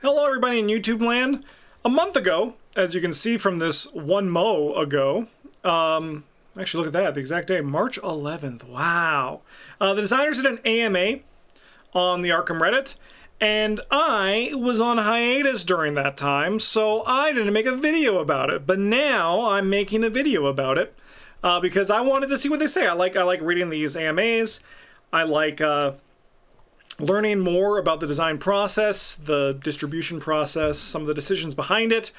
Hello everybody in YouTube land. A month ago, as you can see from this one mo ago, actually look at that, the exact day, March 11th, wow. The designers did an AMA on the Arkham Reddit, and I was on hiatus during that time, so I didn't make a video about it, but now I'm making a video about it, because I wanted to see what they say. I like reading these AMAs, I like, learning more about the design process, the distribution process, some of the decisions behind it,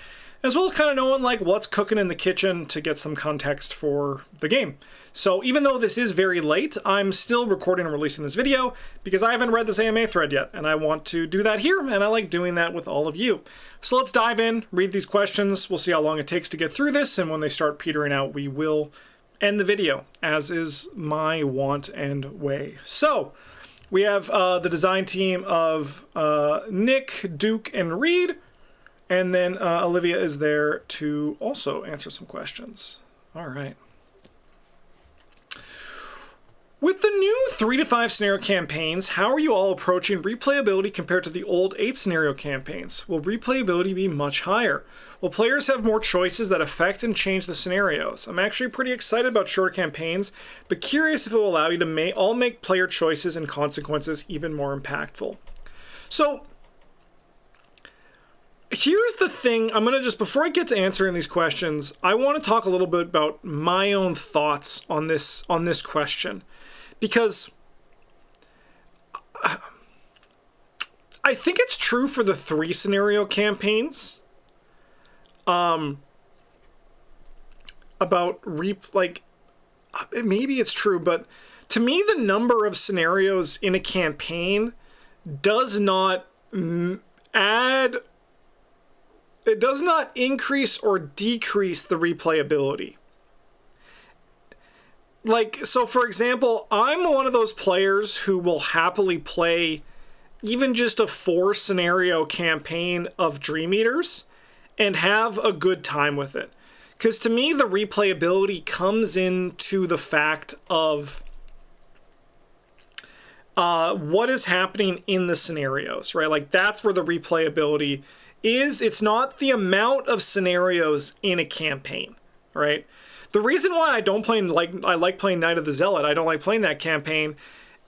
as well as kind of knowing like what's cooking in the kitchen to get some context for the game. So even though this is very late, I'm still recording and releasing this video because I haven't read this AMA thread yet, and I want to do that here, and I like doing that with all of you. So let's dive in, read these questions, we'll see how long it takes to get through this, and when they start petering out, we will end the video, as is my want and way. So, we have the design team of Nick, Duke, and Reed, and then Olivia is there to also answer some questions. All right. With the new 3 to 5 scenario campaigns, how are you all approaching replayability compared to the old 8 scenario campaigns? Will replayability be much higher? Will players have more choices that affect and change the scenarios? I'm actually pretty excited about shorter campaigns, but curious if it will allow you to all make player choices and consequences even more impactful. So, here's the thing. I'm going to just, before I get to answering these questions, I want to talk a little bit about my own thoughts on this question. Because I think it's true for the 3 scenario campaigns. About maybe it's true, but to me the number of scenarios in a campaign does not increase or decrease the replayability. Like, so for example, I'm one of those players who will happily play even just a 4 scenario campaign of Dream Eaters and have a good time with it. Because to me, the replayability comes into the fact of what is happening in the scenarios, right? Like, that's where the replayability is. It's not the amount of scenarios in a campaign, right? The reason why I don't play, I like playing Night of the Zealot, I don't like playing that campaign,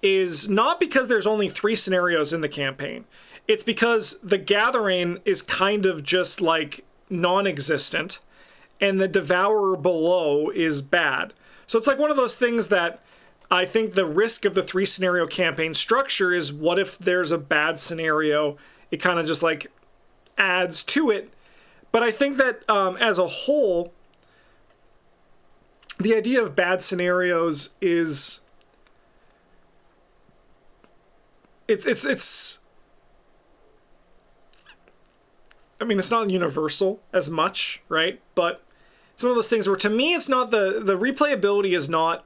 is not because there's only 3 scenarios in the campaign. It's because the Gathering is kind of just like non-existent, and the Devourer below is bad. So it's like one of those things that I think the risk of the 3 scenario campaign structure is, what if there's a bad scenario? It kind of just like adds to it. But I think that as a whole, the idea of bad scenarios is it's I mean, it's not universal as much, right? But it's one of those things where, to me, it's not the replayability is not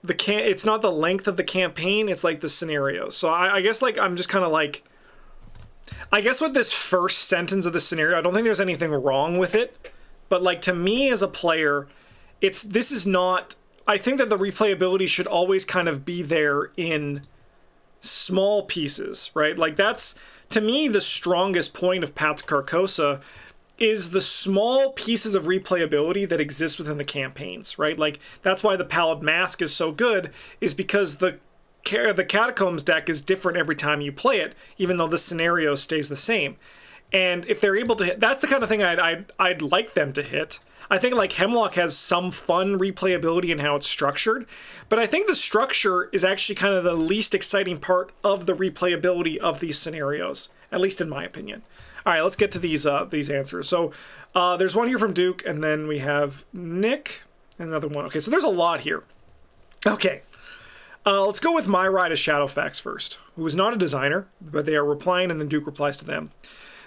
it's not the length of the campaign, it's like the scenarios. So I guess like I'm just kind of like, I guess with this first sentence of the scenario, I don't think there's anything wrong with it. But like, to me as a player, this is not, I think that the replayability should always kind of be there in small pieces, right? Like, that's, to me, the strongest point of Path to Carcosa is the small pieces of replayability that exist within the campaigns, right? Like, that's why the Pallid Mask is so good, is because the Catacombs deck is different every time you play it, even though the scenario stays the same. And if they're able to hit, that's the kind of thing I'd like them to hit. I think like Hemlock has some fun replayability in how it's structured, but I think the structure is actually kind of the least exciting part of the replayability of these scenarios, at least in my opinion. All right, let's get to these answers. So there's one here from Duke, and then we have Nick, and another one. Okay, so there's a lot here. Okay. Let's go with My Ride as Shadowfax first, who is not a designer, but they are replying, and then Duke replies to them.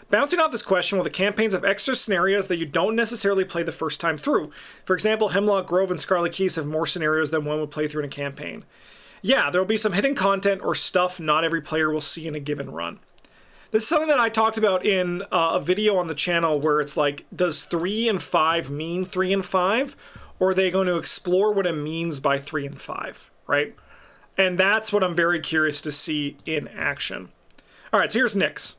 Bouncing off this question, will the campaigns have extra scenarios that you don't necessarily play the first time through? For example, Hemlock Grove and Scarlet Keys have more scenarios than one would play through in a campaign. Yeah, there will be some hidden content or stuff not every player will see in a given run. This is something that I talked about in a video on the channel where it's like, does 3 and 5 mean 3 and 5? Or are they going to explore what it means by 3 and 5, right? And that's what I'm very curious to see in action. All right, so here's Nick's.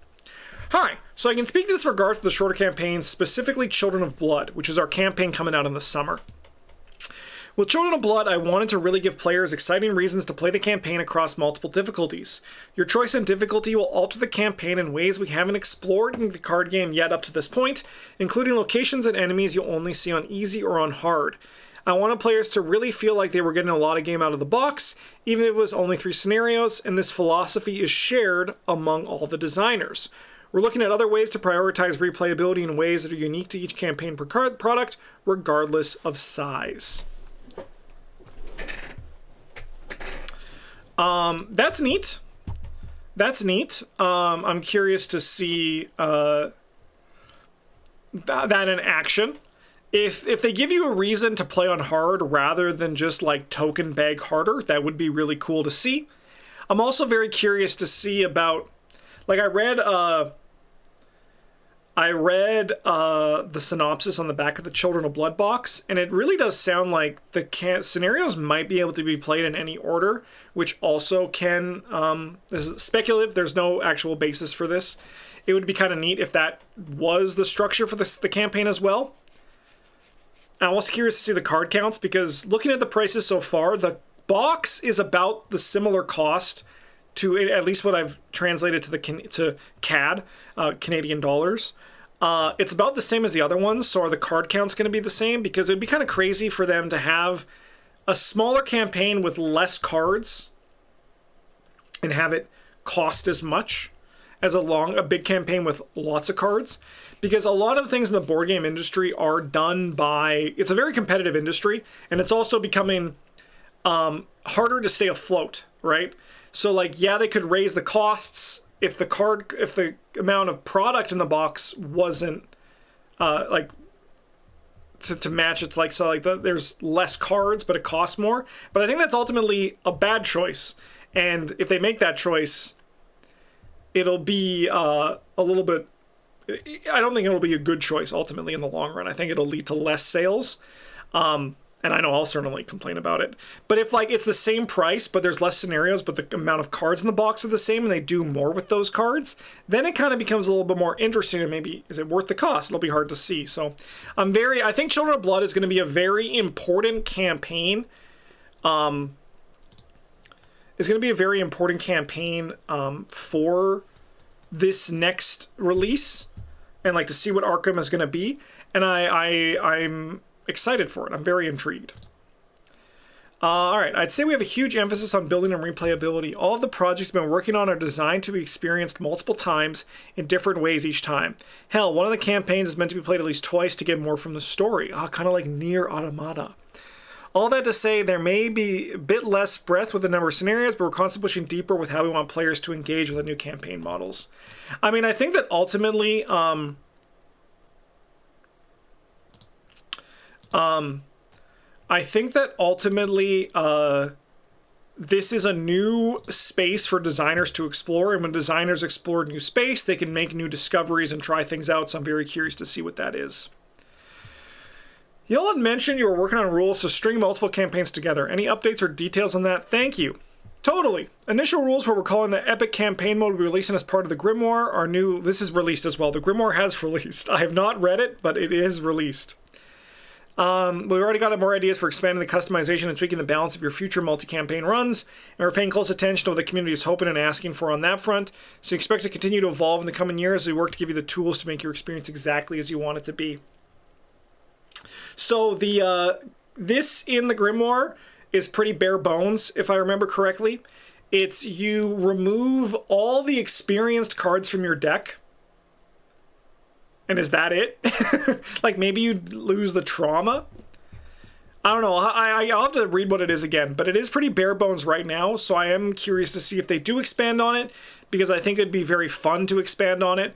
Hi, so I can speak to this in regards to the shorter campaign, specifically Children of Blood, which is our campaign coming out in the summer. With Children of Blood, I wanted to really give players exciting reasons to play the campaign across multiple difficulties. Your choice in difficulty will alter the campaign in ways we haven't explored in the card game yet up to this point, including locations and enemies you'll only see on easy or on hard. I wanted players to really feel like they were getting a lot of game out of the box, even if it was only 3 scenarios, and this philosophy is shared among all the designers. We're looking at other ways to prioritize replayability in ways that are unique to each campaign product, regardless of size. That's neat. That's neat. I'm curious to see that in action. If they give you a reason to play on hard rather than just like token bag harder, that would be really cool to see. I'm also very curious to see about, like, I read the synopsis on the back of the Children of Blood box, and it really does sound like the scenarios might be able to be played in any order, which also can, this is speculative, there's no actual basis for this. It would be kind of neat if that was the structure for the campaign as well. I'm also curious to see the card counts, because looking at the prices so far, the box is about the similar cost to at least what I've translated to CAD, Canadian dollars. It's about the same as the other ones, so are the card counts going to be the same? Because it'd be kind of crazy for them to have a smaller campaign with less cards and have it cost as much as a big campaign with lots of cards. Because a lot of the things in the board game industry are done by, it's a very competitive industry, and it's also becoming harder to stay afloat, right? So, like, yeah, they could raise the costs if the amount of product in the box wasn't like to match it. Like, so, like, there's less cards, but it costs more. But I think that's ultimately a bad choice. And if they make that choice, it'll be a little bit. I don't think it'll be a good choice ultimately in the long run. I think it'll lead to less sales. And I know I'll certainly complain about it. But if, like, it's the same price, but there's less scenarios, but the amount of cards in the box are the same, and they do more with those cards, then it kind of becomes a little bit more interesting, and maybe, is it worth the cost? It'll be hard to see. So I think Children of Blood is going to be a very important campaign. Is going to be a very important campaign for this next release, and, like, to see what Arkham is going to be. And I'm excited for it. I'm very intrigued. All right, I'd say we have a huge emphasis on building and replayability. All of the projects we've been working on are designed to be experienced multiple times in different ways each time. Hell, one of the campaigns is meant to be played at least twice to get more from the story. Kind of like Nier Automata. All that to say, there may be a bit less breadth with the number of scenarios, but we're constantly pushing deeper with how we want players to engage with the new campaign models. I mean, I think that ultimately, this is a new space for designers to explore, and when designers explore new space, they can make new discoveries and try things out, so I'm very curious to see what that is. Y'all had mentioned you were working on rules to string multiple campaigns together. Any updates or details on that? Thank you. Totally. Initial rules for what we're calling the Epic Campaign Mode will be releasing as part of the Grimoire. This is released as well. The Grimoire has released. I have not read it, but it is released. We've already got more ideas for expanding the customization and tweaking the balance of your future multi-campaign runs, and we're paying close attention to what the community is hoping and asking for on that front, so you expect to continue to evolve in the coming years as we work to give you the tools to make your experience exactly as you want it to be. So this in the Grimoire is pretty bare bones, if I remember correctly. It's you remove all the experienced cards from your deck, and is that it? Like, maybe you lose the trauma? I don't know. I'll have to read what it is again, but it is pretty bare bones right now, so I am curious to see if they do expand on it, because I think it'd be very fun to expand on it.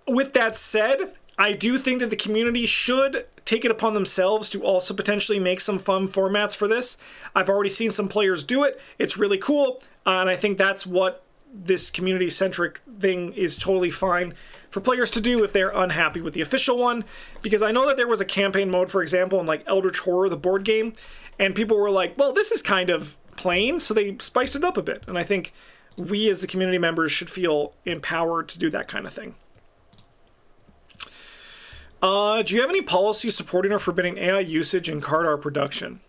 With that said, I do think that the community should take it upon themselves to also potentially make some fun formats for this. I've already seen some players do it. It's really cool, and I think that's what this community-centric thing is totally fine for players to do if they're unhappy with the official one. Because I know that there was a campaign mode, for example, in, like, Eldritch Horror, the board game, and people were like, well, this is kind of plain, so they spiced it up a bit. And I think we as the community members should feel empowered to do that kind of thing. Do you have any policies supporting or forbidding AI usage in card art production?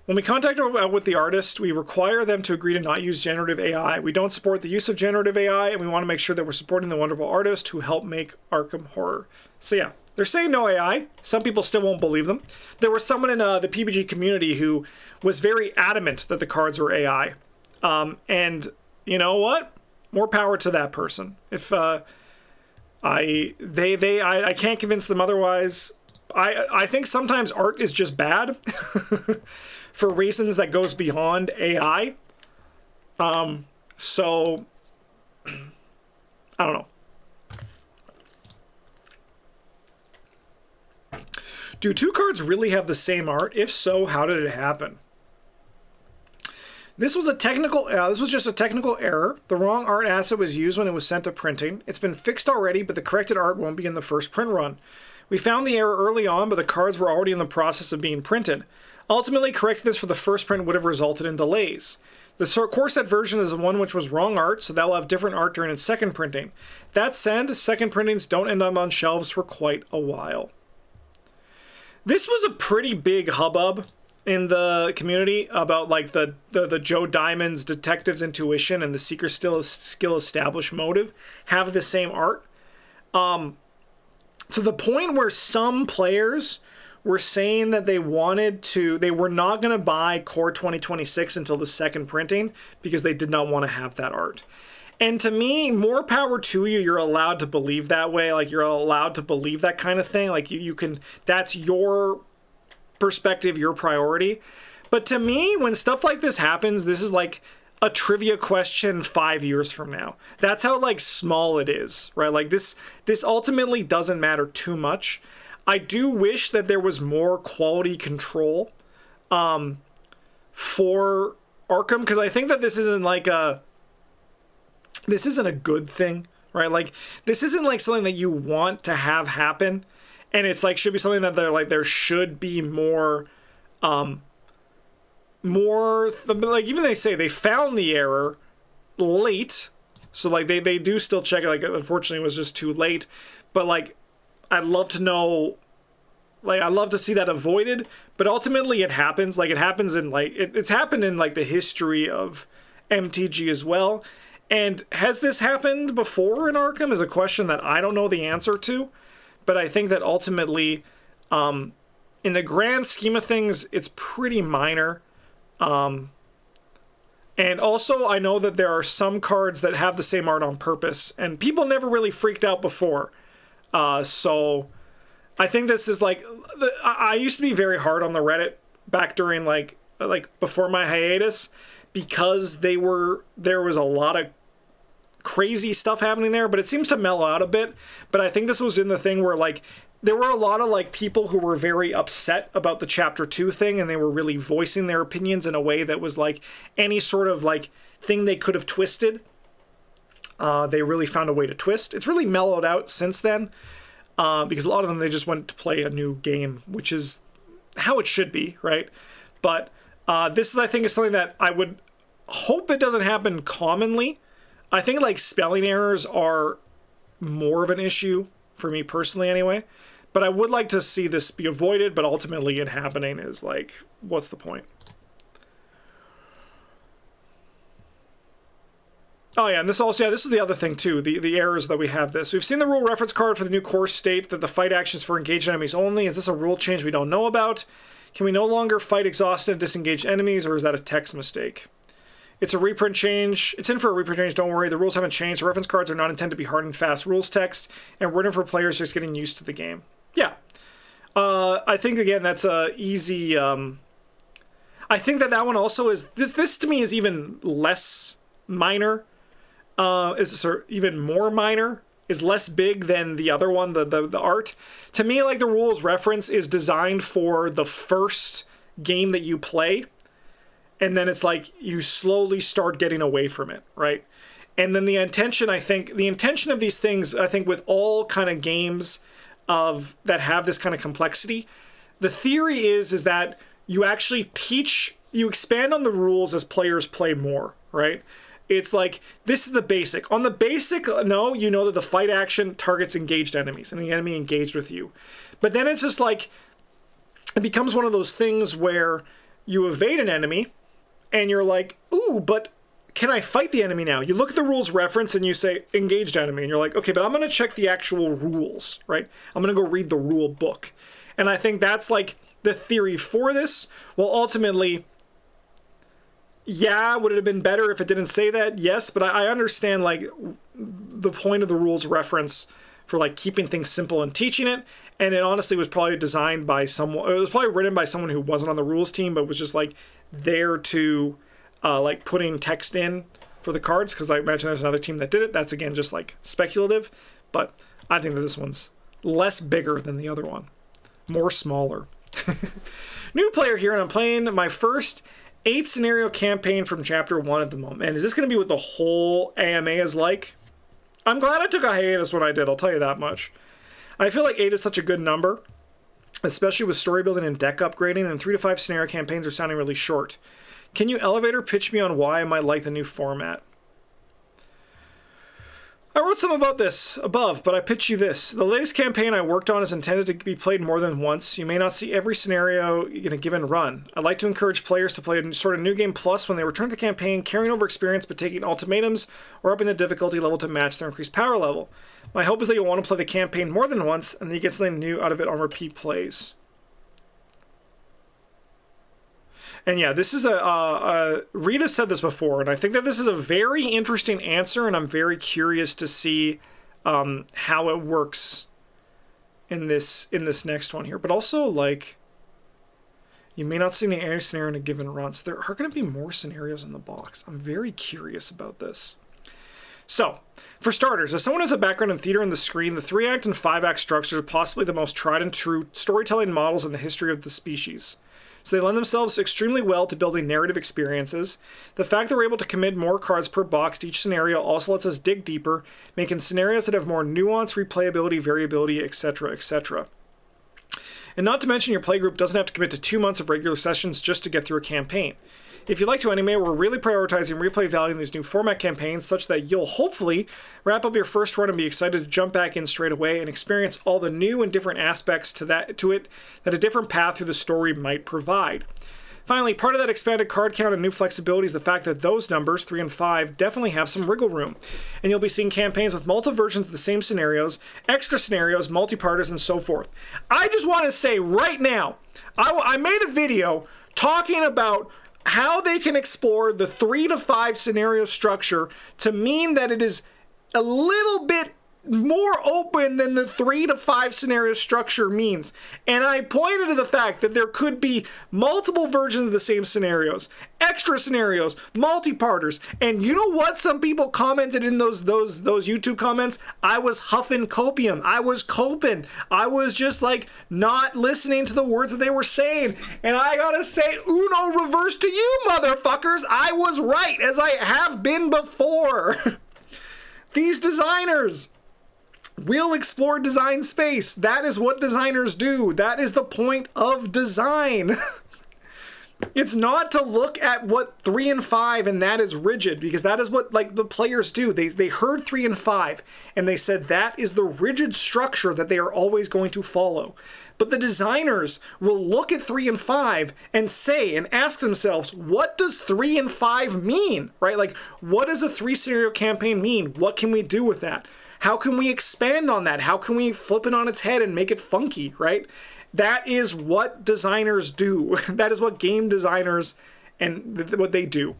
When we contact with the artist, we require them to agree to not use generative AI. We don't support the use of generative AI, and we want to make sure that we're supporting the wonderful artists who help make Arkham Horror. So yeah, they're saying no AI. Some people still won't believe them. There was someone in the PBG community who was very adamant that the cards were AI. And you know what? More power to that person. If I can't convince them otherwise. I think sometimes art is just bad for reasons that goes beyond AI. So I don't know. Do two cards really have the same art? If so, how did it happen? This was just a technical error. The wrong art asset was used when it was sent to printing. It's been fixed already, but the corrected art won't be in the first print run. We found the error early on, but the cards were already in the process of being printed. Ultimately, correcting this for the first print would have resulted in delays. The core set version is the one which was wrong art, so that will have different art during its second printing. That said, second printings don't end up on shelves for quite a while. This was a pretty big hubbub in the community about like the Joe Diamond's Detective's Intuition and the Seeker Skill Established Motive have the same art. To the point where some players were saying that they were not going to buy Core 2026 until the second printing because they did not want to have that art. And to me, more power to you. You're allowed to believe that way. Like, you're allowed to believe that kind of thing. Like, you can, that's your perspective, your priority. But to me, when stuff like this happens, this is like a trivia question 5 years from now. That's how like small it is, right? Like this ultimately doesn't matter too much. I do wish that there was more quality control for Arkham, because I think that this isn't a good thing, right? Like, this isn't like something that you want to have happen, and it's like should be something that there should be more like, even they say they found the error late, so like they do still check it. Like, unfortunately it was just too late, but like I'd love to know, like, I'd love to see that avoided. But ultimately it happens. Like, it happens in like it's happened in like the history of MTG as well. And has this happened before in Arkham is a question that I don't know the answer to. But I think that ultimately, in the grand scheme of things, it's pretty minor. And also, I know that there are some cards that have the same art on purpose, and people never really freaked out before. So I think this is like, I used to be very hard on the Reddit back during like before my hiatus, because there was a lot of crazy stuff happening there, but it seems to mellow out a bit. But I think this was in the thing where like there were a lot of like people who were very upset about the chapter 2 thing, and they were really voicing their opinions in a way that was like any sort of like thing they could have twisted. They really found a way to twist. It's really mellowed out since then, because a lot of them, they just went to play a new game, which is how it should be, right? But this is, I think, is something that I would hope it doesn't happen commonly. I think like spelling errors are more of an issue for me personally anyway, but I would like to see this be avoided, but ultimately it happening is like, what's the point? Oh yeah, and this also, this is the other thing too, the errors that we have this. We've seen the rule reference card for the new course state that the fight actions for engaged enemies only. Is this a rule change we don't know about? Can we no longer fight exhausted and disengaged enemies, or is that a text mistake? It's a reprint change. It's in for a reprint change, don't worry. The rules haven't changed. The reference cards are not intended to be hard and fast rules text, and written for players just getting used to the game. Yeah. I think, again, that's a easy... I think that one also is... This to me is even less minor. Even more minor. Is less big than the other one, the art. To me, like, the rules reference is designed for the first game that you play. And then it's like you slowly start getting away from it, right? And then the intention of these things, I think, with all kind of games that have this kind of complexity, the theory is that you actually you expand on the rules as players play more, right? It's like, this is the basic. On the basic, no, you know that the fight action targets engaged enemies, and the enemy engaged with you. But then it's just like, it becomes one of those things where you evade an enemy, and you're like, ooh, but can I fight the enemy now? You look at the rules reference, and you say, engaged enemy, and you're like, okay, but I'm going to check the actual rules, right? I'm going to go read the rule book. And I think that's like the theory for this. Well, ultimately, yeah, would it have been better if it didn't say that? Yes, but I understand like the point of the rules reference for like keeping things simple and teaching it. And it honestly was probably designed by someone, it was probably written by someone who wasn't on the rules team, but was just like there to like putting text in for the cards. Cause I imagine there's another team that did it. That's again, just like speculative, but I think that this one's less bigger than the other one, more smaller. New player here, and I'm playing my first 8 scenario campaign from chapter 1 at the moment. And is this going to be what the whole AMA is like? I'm glad I took a hiatus when I did, I'll tell you that much. I feel like 8 is such a good number, especially with story building and deck upgrading, and 3 to 5 scenario campaigns are sounding really short. Can you elevator pitch me on why I might like the new format? I wrote some about this above, but I pitch you this. The latest campaign I worked on is intended to be played more than once. You may not see every scenario in a given run. I'd like to encourage players to play a sort of New Game Plus when they return to the campaign, carrying over experience but taking ultimatums or upping the difficulty level to match their increased power level. My hope is that you'll want to play the campaign more than once and then you get something new out of it on repeat plays. And yeah, this is Rita said this before, and I think that this is a very interesting answer, and I'm very curious to see how it works in this next one here. But also, like, you may not see any scenario in a given run, so there are going to be more scenarios in the box. I'm very curious about this. So, for starters, as someone who has a background in theater and the screen, the 3-act and 5-act structures are possibly the most tried and true storytelling models in the history of the species. So they lend themselves extremely well to building narrative experiences. The fact that we're able to commit more cards per box to each scenario also lets us dig deeper, making scenarios that have more nuance, replayability, variability, etc., etc. And not to mention your playgroup doesn't have to commit to 2 months of regular sessions just to get through a campaign. If you'd like to anime, we're really prioritizing replay value in these new format campaigns such that you'll hopefully wrap up your first run and be excited to jump back in straight away and experience all the new and different aspects to it that a different path through the story might provide. Finally, part of that expanded card count and new flexibility is the fact that those numbers, 3 and 5, definitely have some wriggle room. And you'll be seeing campaigns with multiple versions of the same scenarios, extra scenarios, multi-parters, and so forth. I just want to say right now, I made a video talking about how they can explore the 3 to 5 scenario structure to mean that it is a little bit more open than the 3 to 5 scenario structure means. And I pointed to the fact that there could be multiple versions of the same scenarios, extra scenarios, multi-parters. And you know what? Some people commented in those YouTube comments. I was huffing copium. I was coping. I was just like not listening to the words that they were saying. And I gotta say, Uno reverse to you, motherfuckers. I was right, as I have been before. These designers will explore design space. That is what designers do. That is the point of design. It's not to look at what 3 and 5 and that is rigid, because that is what like the players do. They heard 3 and 5 and they said that is the rigid structure that they are always going to follow. But the designers will look at 3 and 5 and say and ask themselves, what does 3 and 5 mean? Right? Like, what does a 3 scenario campaign mean? What can we do with that? How can we expand on that? How can we flip it on its head and make it funky, right? That is what designers do. That is what game designers and what they do.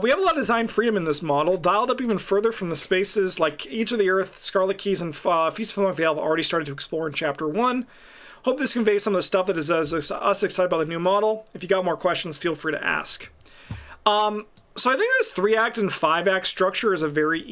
We have a lot of design freedom in this model, dialed up even further from the spaces like Age of the Earth, Scarlet Keys, and Feast of the Vale have already started to explore in Chapter 1. Hope this conveys some of the stuff that is us excited about the new model. If you got more questions, feel free to ask. So I think this 3-act and 5-act structure is a very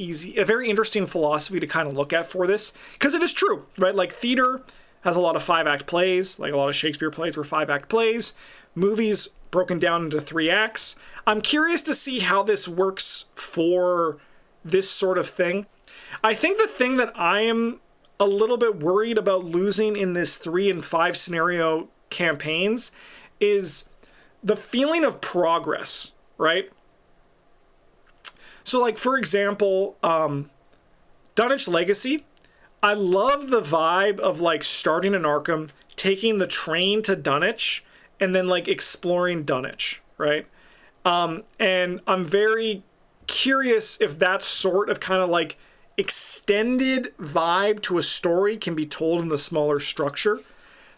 interesting philosophy to kind of look at for this, because it is true, right? Like theater has a lot of 5-act plays, like a lot of Shakespeare plays were 5-act plays, movies broken down into 3 acts. I'm curious to see how this works for this sort of thing. I think the thing that I am a little bit worried about losing in this 3 and 5 scenario campaigns is the feeling of progress, right? So like, for example, Dunwich Legacy, I love the vibe of like starting in Arkham, taking the train to Dunwich, and then like exploring Dunwich, right? And I'm very curious if that sort of kind of like extended vibe to a story can be told in the smaller structure.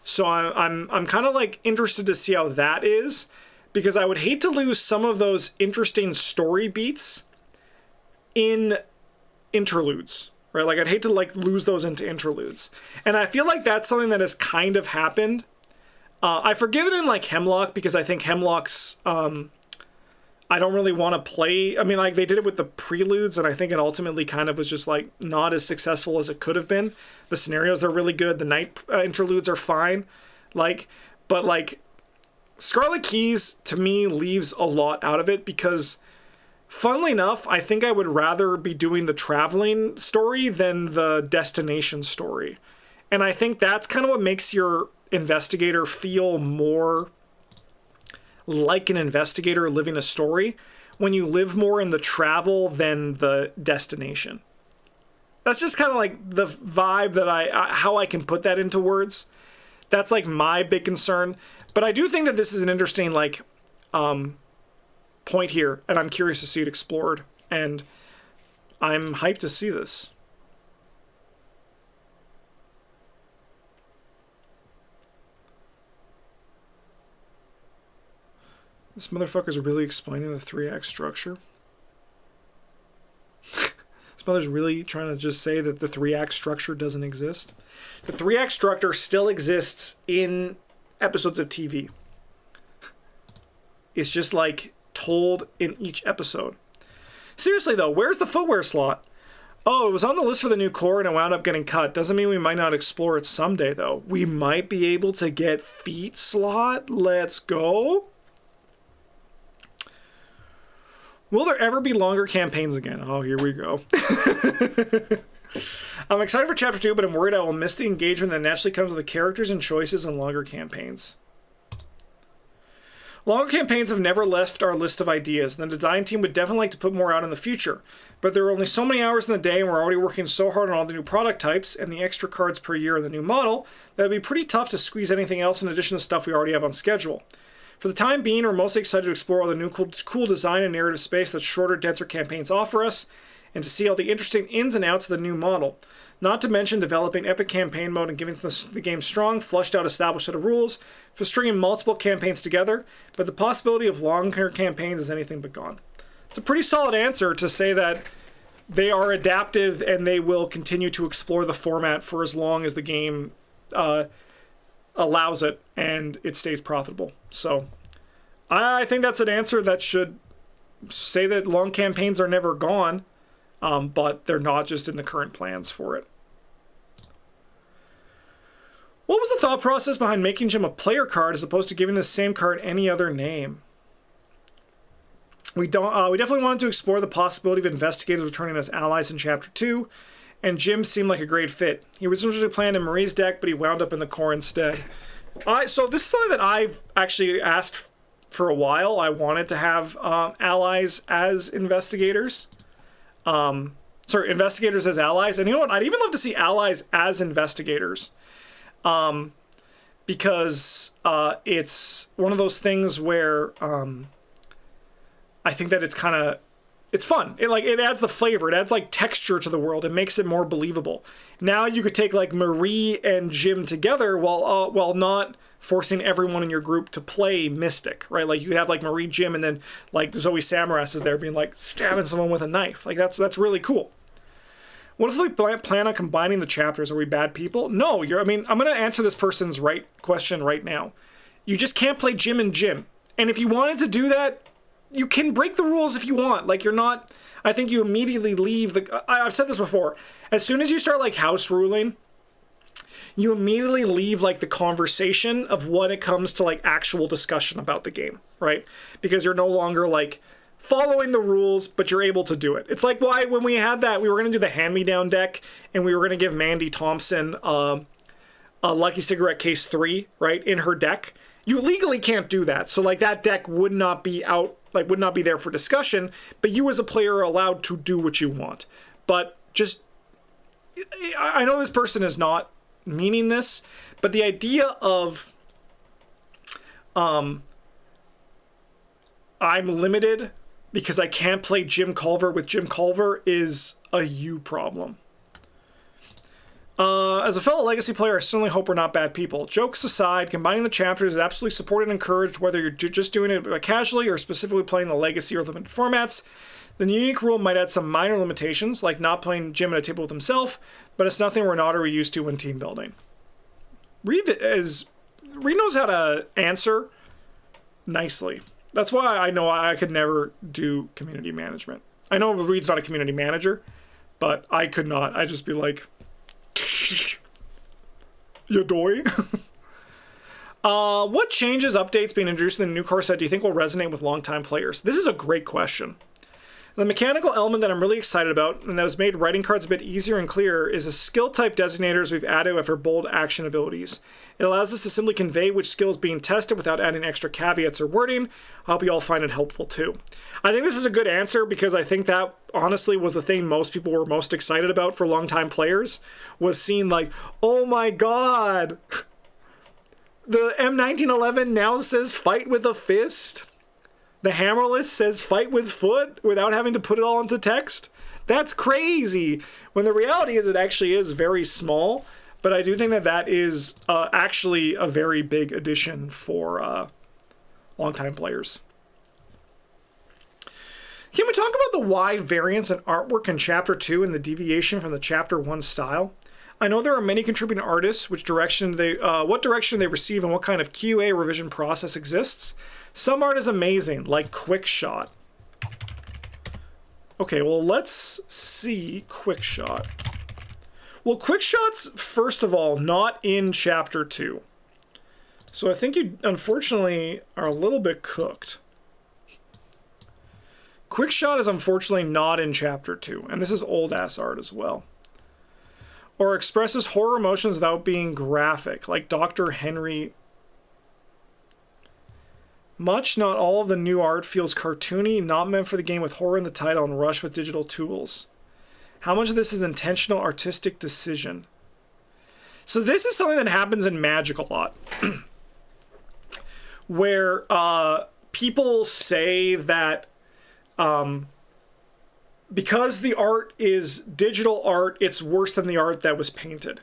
So I'm kind of like interested to see how that is, because I would hate to lose some of those interesting story beats in interludes, right? Like I'd hate to like lose those into interludes. And I feel like that's something that has kind of happened. I forgive it in like Hemlock, because I think Hemlock's, I don't really want to play. I mean, like they did it with the preludes, and I think it ultimately kind of was just like not as successful as it could have been. The scenarios are really good. The night interludes are fine. Like, but like Scarlet Keys to me leaves a lot out of it, because funnily enough, I think I would rather be doing the traveling story than the destination story. And I think that's kind of what makes your investigator feel more like an investigator living a story, when you live more in the travel than the destination. That's just kind of like the vibe that how I can put that into words. That's like my big concern. But I do think that this is an interesting like point here, and I'm curious to see it explored, and I'm hyped to see this. This motherfucker's really explaining the 3-act structure. This mother's really trying to just say that the 3-act structure doesn't exist. The 3-act structure still exists in episodes of TV. It's just like told in each episode. Seriously though, where's the footwear slot? Oh, it was on the list for the new core and it wound up getting cut. Doesn't mean we might not explore it someday though. We might be able to get feet slot. Let's go. Will there ever be longer campaigns again? Oh, here we go. I'm excited for Chapter 2, but I'm worried I will miss the engagement that naturally comes with the characters and choices in longer campaigns. Longer campaigns have never left our list of ideas, and the design team would definitely like to put more out in the future. But there are only so many hours in the day, and we're already working so hard on all the new product types and the extra cards per year in the new model, that it would be pretty tough to squeeze anything else in addition to stuff we already have on schedule. For the time being, we're mostly excited to explore all the new cool design and narrative space that shorter, denser campaigns offer us, and to see all the interesting ins and outs of the new model. Not to mention developing epic campaign mode and giving the game strong, flushed out, established set of rules for stringing multiple campaigns together, but the possibility of longer campaigns is anything but gone. It's a pretty solid answer to say that they are adaptive and they will continue to explore the format for as long as the game allows it and it stays profitable. So I think that's an answer that should say that long campaigns are never gone, but they're not just in the current plans for it. What was the thought process behind making Jim a player card as opposed to giving the same card any other name? We definitely wanted to explore the possibility of investigators returning as allies in Chapter 2, and Jim seemed like a great fit. He was originally planned in Marie's deck, but he wound up in the core instead. So this is something that I've actually asked for a while. I wanted to have allies as investigators. Investigators as allies. And you know what? I'd even love to see allies as investigators. Because it's one of those things where I think that it's fun. It adds the flavor. It adds like texture to the world. It makes it more believable. Now you could take like Marie and Jim together while not forcing everyone in your group to play Mystic, right? Like you could have like Marie, Jim, and then like Zoe Samaras is there being like stabbing someone with a knife. Like that's really cool. What if we plan on combining the chapters? Are we bad people? No, I'm going to answer this person's question right now. You just can't play Jim and Jim. And if you wanted to do that, you can break the rules if you want. Like I think you immediately leave I've said this before. As soon as you start like house ruling, you immediately leave like the conversation of when it comes to like actual discussion about the game, right? Because you're no longer like following the rules, but you're able to do it. It's like why when we had that, we were going to do the hand-me-down deck, and we were going to give Mandy Thompson a Lucky Cigarette Case 3, right, in her deck. You legally can't do that. So like that deck would not be out like would not be there for discussion, but you as a player are allowed to do what you want. But just, I know this person is not meaning this, but the idea of I'm limited because I can't play Jim Culver with Jim Culver is a you problem. As a fellow Legacy player, I certainly hope we're not bad people. Jokes aside, combining the chapters is absolutely supported and encouraged, whether you're just doing it casually or specifically playing the Legacy or limited formats. The unique rule might add some minor limitations, like not playing Jim at a table with himself, but it's nothing we're not already used to when team building. Reed knows how to answer nicely. That's why I know I could never do community management. I know Reed's not a community manager, but I could not. I'd just be like, you doy. What changes, updates being introduced in the new core set do you think will resonate with longtime players? This is a great question. The mechanical element that I'm really excited about, and that has made writing cards a bit easier and clearer, is the skill type designators we've added after bold action abilities. It allows us to simply convey which skill is being tested without adding extra caveats or wording. I hope you all find it helpful too. I think this is a good answer because I think that honestly was the thing most people were most excited about for longtime players, was seeing like, oh my god, the M1911 now says fight with a fist. The hammerless says fight with foot without having to put it all into text. That's crazy. When the reality is it actually is very small. But I do think that that is actually a very big addition for longtime players. Can we talk about the wide variance in artwork in Chapter 2 and the deviation from the Chapter 1 style? I know there are many contributing artists, what direction they receive and what kind of QA revision process exists. Some art is amazing, like Quickshot. Okay, well, let's see Quickshot. Well, Quickshot's, first of all, not in Chapter 2. So I think you, unfortunately, are a little bit cooked. Quickshot is unfortunately not in Chapter 2, and this is old-ass art as well. Or expresses horror emotions without being graphic, like Dr. Henry. Much, not all of the new art feels cartoony, not meant for the game with horror in the title and rushed with digital tools. How much of this is intentional artistic decision? So this is something that happens in Magic a lot. Where people say that because the art is digital art, it's worse than the art that was painted.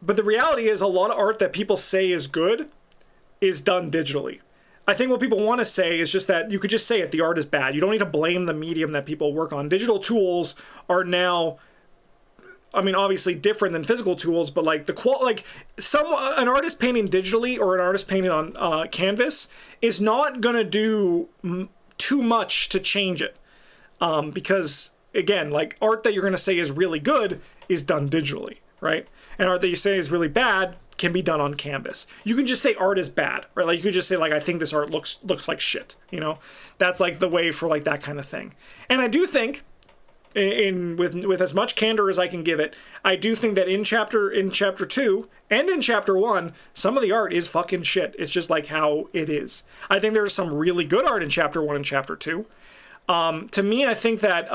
But the reality is a lot of art that people say is good is done digitally. I think what people want to say is just that you could just say it, the art is bad. You don't need to blame the medium that people work on. Digital tools are now, I mean, obviously different than physical tools, but like an artist painting digitally or an artist painting on canvas is not going to do too much to change it. Because again, like art that you're going to say is really good is done digitally, right? And art that you say is really bad can be done on canvas. You can just say art is bad, right? Like you could just say like, I think this art looks like shit, you know? That's like the way for like that kind of thing. And I do think with as much candor as I can give it, I do think that in chapter 2 and in Chapter 1, some of the art is fucking shit. It's just like how it is. I think there's some really good art in Chapter 1 and Chapter 2. To me, I think that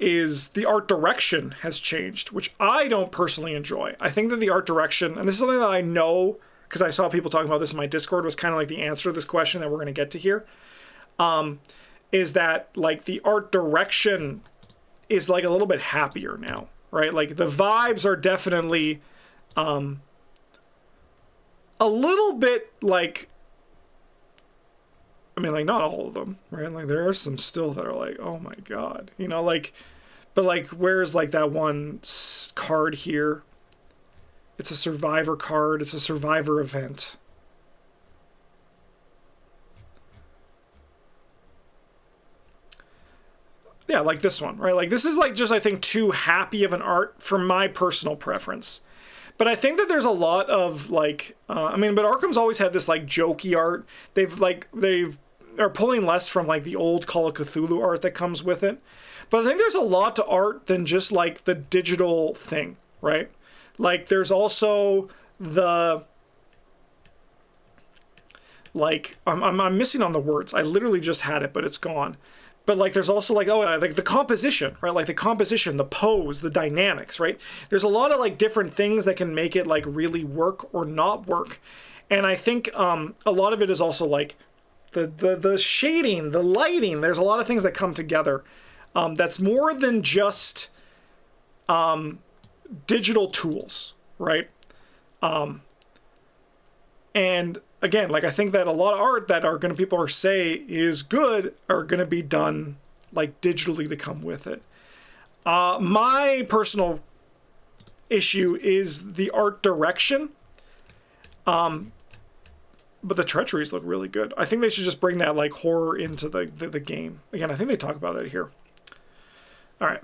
is the art direction has changed, which I don't personally enjoy. I think that the art direction, and this is something that I know because I saw people talking about this in my Discord, was kind of like the answer to this question that we're going to get to here, is that like the art direction is like a little bit happier now, right? Like the vibes are definitely a little bit like, I mean, like, not all of them, right? Like, there are some still that are like, oh my god, you know, like, but like, where's like that one card here? It's a survivor card. It's a survivor event. Yeah, like this one, right? Like, this is like just, I think, too happy of an art for my personal preference. But I think that there's a lot of like, I mean, but Arkham's always had this like jokey art. They've are pulling less from like the old Call of Cthulhu art that comes with it. But I think there's a lot to art than just like the digital thing, right? Like there's also the like I'm missing on the words. I literally just had it, but it's gone. But like there's also like, oh, like the composition, right? Like the composition, the pose, the dynamics, right? There's a lot of like different things that can make it like really work or not work. And I think a lot of it is also like the shading, the lighting. There's a lot of things that come together. That's more than just digital tools, right? And again, like I think that a lot of art that people are say is good are gonna be done like digitally to come with it. My personal issue is the art direction. But the treacheries look really good. I think they should just bring that like horror into the game. Again, I think they talk about that here. All right.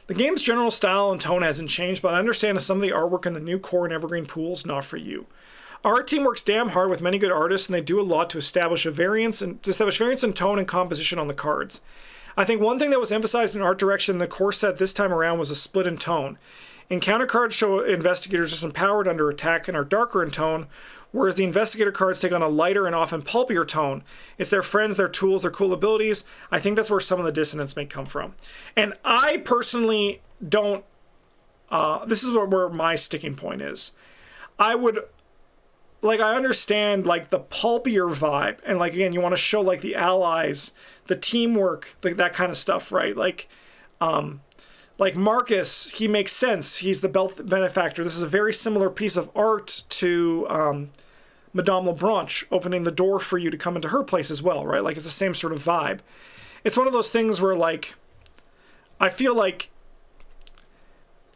The game's general style and tone hasn't changed, but I understand that some of the artwork in the new core and Evergreen pool's not for you. Our team works damn hard with many good artists, and they do a lot to establish variance in tone and composition on the cards. I think one thing that was emphasized in art direction in the core set this time around was a split in tone. Encounter cards show investigators as empowered under attack and are darker in tone, whereas the investigator cards take on a lighter and often pulpier tone. It's their friends, their tools, their cool abilities. I think that's where some of the dissonance may come from. And I personally don't... this is where my sticking point is. I would... Like, I understand, like, the pulpier vibe. And, like, again, you want to show, like, the allies, the teamwork, that kind of stuff, right? Like Marcus, he makes sense. He's the benefactor. This is a very similar piece of art to Madame Lebranche, opening the door for you to come into her place as well, right? Like, it's the same sort of vibe. It's one of those things where, like, I feel like,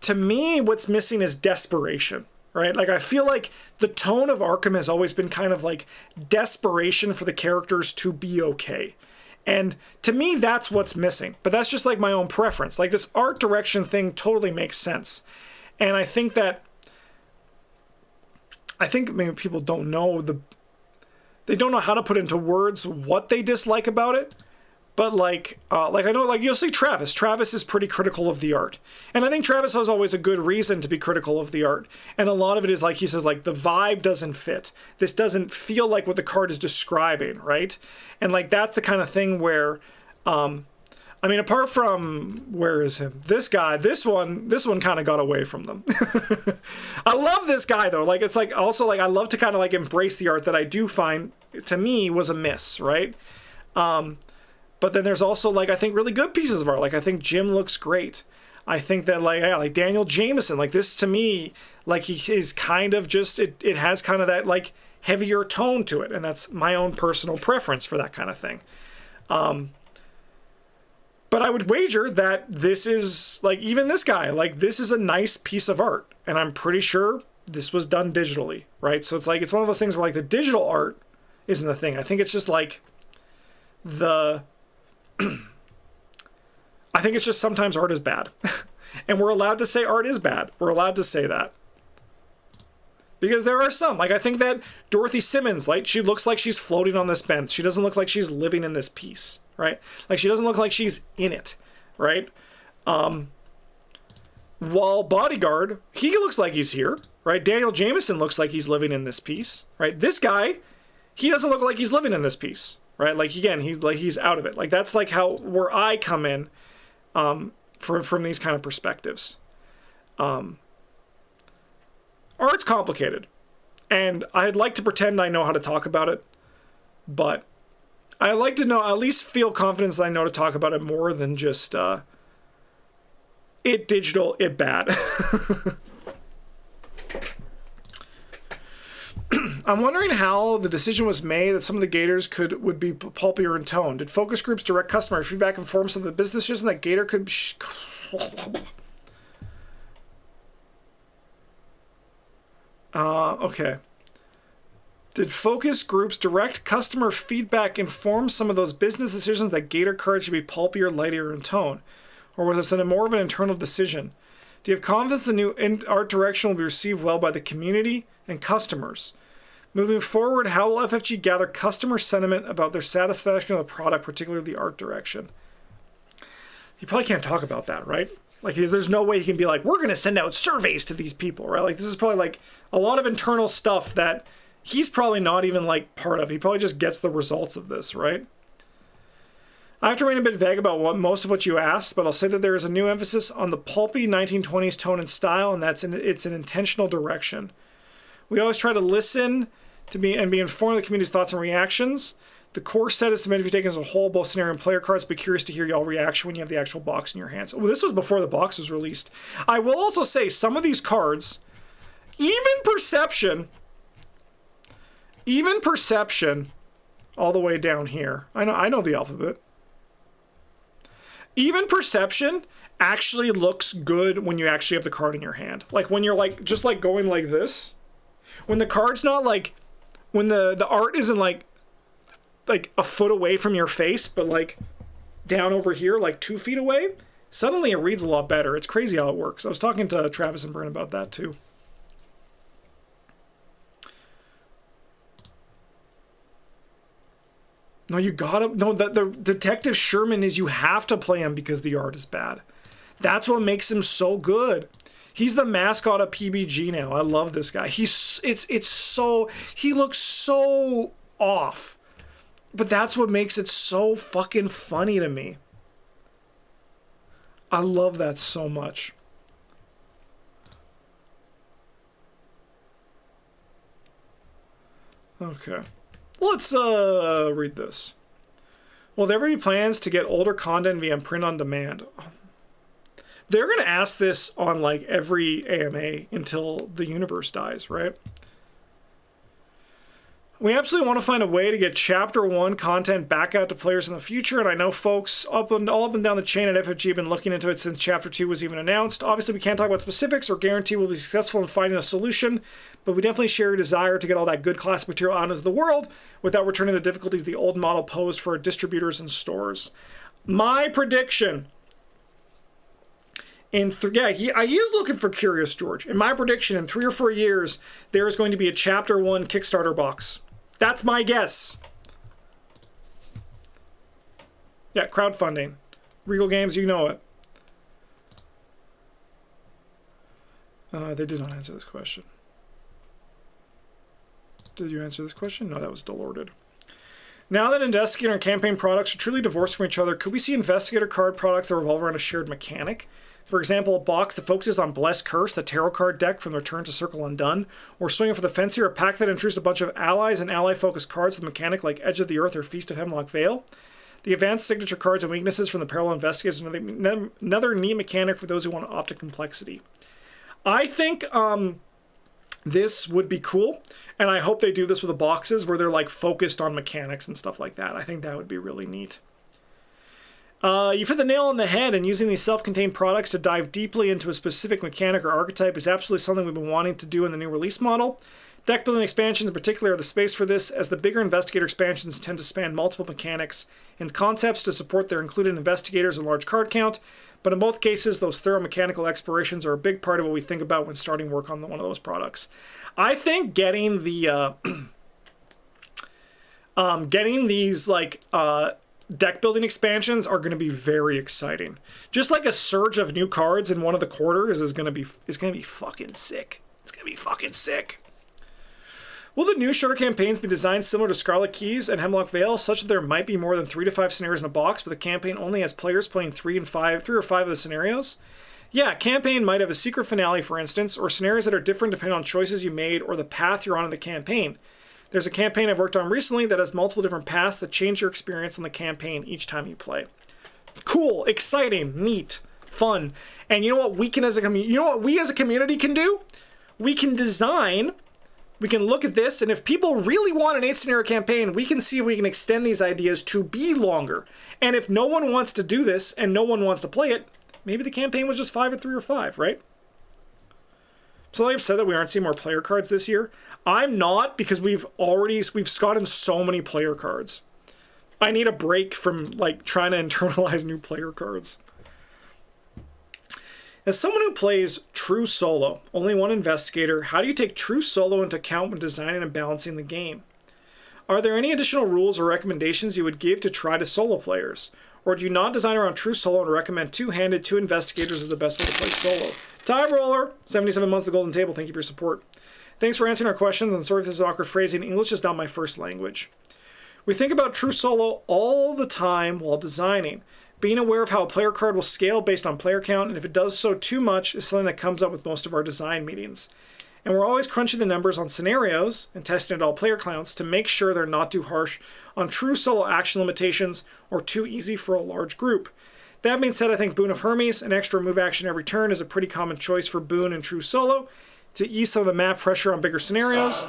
to me, what's missing is desperation, right? Like, I feel like the tone of Arkham has always been kind of like desperation for the characters to be okay. And to me, that's what's missing. But that's just like my own preference. Like, this art direction thing totally makes sense. And I think maybe people don't know they don't know how to put into words what they dislike about it. But like I know, like, you'll see Travis. Travis is pretty critical of the art. And I think Travis has always a good reason to be critical of the art. And a lot of it is, like, he says, like, the vibe doesn't fit. This doesn't feel like what the card is describing, right? And, like, that's the kind of thing where, I mean, apart from, where is him? This guy, this one kind of got away from them. I love this guy, though. Like, it's, like, also, like, I love to kind of, like, embrace the art that I do find, to me, was a miss, right? But then there's also, like, I think really good pieces of art. Like, I think Jim looks great. I think that, like, yeah, like Daniel Jameson, like, this to me, like, he is kind of just, it has kind of that, like, heavier tone to it. And that's my own personal preference for that kind of thing. But I would wager that this is, like, even this guy, like, this is a nice piece of art. And I'm pretty sure this was done digitally, right? So it's like, it's one of those things where, like, the digital art isn't the thing. I think it's just, like, I think it's just sometimes art is bad. And we're allowed to say art is bad. We're allowed to say that. Because there are some. Like, I think that Dorothy Simmons, like, she looks like she's floating on this bench. She doesn't look like she's living in this piece, right? Like, she doesn't look like she's in it, right? While Bodyguard, he looks like he's here, right? Daniel Jameson looks like he's living in this piece, right? This guy, he doesn't look like he's living in this piece. Right, like, again, he's out of it. Like, that's like where I come in, from these kind of perspectives. Art's complicated, and I'd like to pretend I know how to talk about it, but I like to know, at least feel confidence that I know to talk about it more than just it digital, it bad. I'm wondering how the decision was made that some of the Gators would be pulpier in tone. Did focus groups direct customer feedback inform some of the business decisions that Gator could... Okay. Did focus groups direct customer feedback inform some of those business decisions that Gator cards should be pulpier, lighter in tone? Or was this more of an internal decision? Do you have confidence the new art direction will be received well by the community and customers? Moving forward, how will FFG gather customer sentiment about their satisfaction of the product, particularly the art direction? You probably can't talk about that, right? Like, there's no way he can be like, we're going to send out surveys to these people, right? Like, this is probably, like, a lot of internal stuff that he's probably not even like part of it. He probably just gets the results of this, right? I have to remain a bit vague about most of what you asked, but I'll say that there is a new emphasis on the pulpy 1920s tone and style, and it's an intentional direction. We always try to listen to be informed of the community's thoughts and reactions. The core set is meant to be taken as a whole, both scenario and player cards. Be curious to hear y'all reaction when you have the actual box in your hands. Well, this was before the box was released. I will also say some of these cards, even perception, all the way down here. I know the alphabet. Even perception actually looks good when you actually have the card in your hand. Like when you're like just like going like this. When the card's not like, when the art isn't like a foot away from your face, but like down over here, like 2 feet away, suddenly it reads a lot better. It's crazy how it works. I was talking to Travis and Brent about that too. No, you gotta, no, the Detective Sherman is, you have to play him because the art is bad. That's what makes him so good. He's the mascot of PBG now. I love this guy. He looks so off. But that's what makes it so fucking funny to me. I love that so much. Okay. Let's read this. Will there ever be plans to get older content via print on demand? They're going to ask this on like every AMA until the universe dies, right? We absolutely want to find a way to get Chapter 1 content back out to players in the future, and I know folks all up and down the chain at FFG have been looking into it since Chapter 2 was even announced. Obviously, we can't talk about specifics or guarantee we'll be successful in finding a solution, but we definitely share a desire to get all that good classic material out into the world without returning the difficulties the old model posed for distributors and stores. My prediction... he is looking for Curious George. In my prediction, in 3 or 4 years, there is going to be a Chapter 1 Kickstarter box. That's my guess. Yeah, crowdfunding. Regal Games, you know it. They did not answer this question. Did you answer this question? No, that was Delorded. Now that Investigator and campaign products are truly divorced from each other, could we see Investigator card products that revolve around a shared mechanic? For example, a box that focuses on Blessed Curse, the tarot card deck from the Return to Circle Undone, or Swinging for the Fence here, a pack that introduced a bunch of allies and ally-focused cards with a mechanic like Edge of the Earth or Feast of Hemlock Vale. The advanced signature cards and weaknesses from the Parallel Investigators, another neat mechanic for those who want optic complexity. I think this would be cool, and I hope they do this with the boxes where they're like focused on mechanics and stuff like that. I think that would be really neat. You've hit the nail on the head, and using these self-contained products to dive deeply into a specific mechanic or archetype is absolutely something we've been wanting to do in the new release model. Deck building expansions in particular are the space for this, as the bigger Investigator expansions tend to span multiple mechanics and concepts to support their included Investigators and large card count, but in both cases, those thorough mechanical explorations are a big part of what we think about when starting work on one of those products. I think getting the deck building expansions are going to be very exciting. Just like a surge of new cards in one of the quarters is going to be fucking sick. It's going to be fucking sick. Will the new shorter campaigns be designed similar to Scarlet Keys and Hemlock Vale, such that there might be more than 3 to 5 scenarios in a box, but the campaign only has players playing 3 or 5 of the scenarios? Yeah, campaign might have a secret finale, for instance, or scenarios that are different depending on choices you made or the path you're on in the campaign. There's a campaign I've worked on recently that has multiple different paths that change your experience on the campaign each time you play. Cool, exciting, neat, fun. And you know what we as a community can do? We can design, we can look at this, and if people really want an 8 scenario campaign, we can see if we can extend these ideas to be longer. And if no one wants to do this and no one wants to play it, maybe the campaign was just 5 or 3 or 5, right? So I've said that we aren't seeing more player cards this year. I'm not, because we've gotten so many player cards. I need a break from like trying to internalize new player cards. As someone who plays true solo, only one investigator, how do you take true solo into account when designing and balancing the game? Are there any additional rules or recommendations you would give to try to solo players? Or do you not design around true solo and recommend two-handed, 2 investigators as the best way to play solo? Time Roller, 77 months, the Golden Table, thank you for your support. Thanks for answering our questions, and sorry if this is awkward phrasing. English is not my first language. We think about true solo all the time while designing. Being aware of how a player card will scale based on player count, and if it does so too much, is something that comes up with most of our design meetings. And we're always crunching the numbers on scenarios and testing at all player counts to make sure they're not too harsh on true solo action limitations or too easy for a large group. That being said, I think Boon of Hermes, an extra move action every turn, is a pretty common choice for Boon and true solo to ease some of the map pressure on bigger scenarios.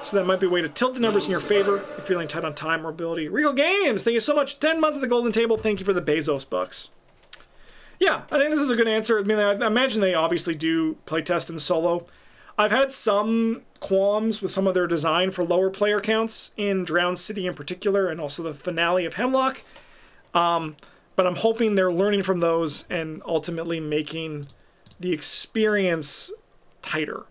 So that might be a way to tilt the numbers in your favor if you're feeling tight on time or ability. Regal Games, thank you so much. 10 months at the Golden Table. Thank you for the Bezos bucks. Yeah, I think this is a good answer. I mean, I imagine they obviously do playtest in solo. I've had some qualms with some of their design for lower player counts in Drowned City in particular, and also the finale of Hemlock. But I'm hoping they're learning from those and ultimately making the experience tighter.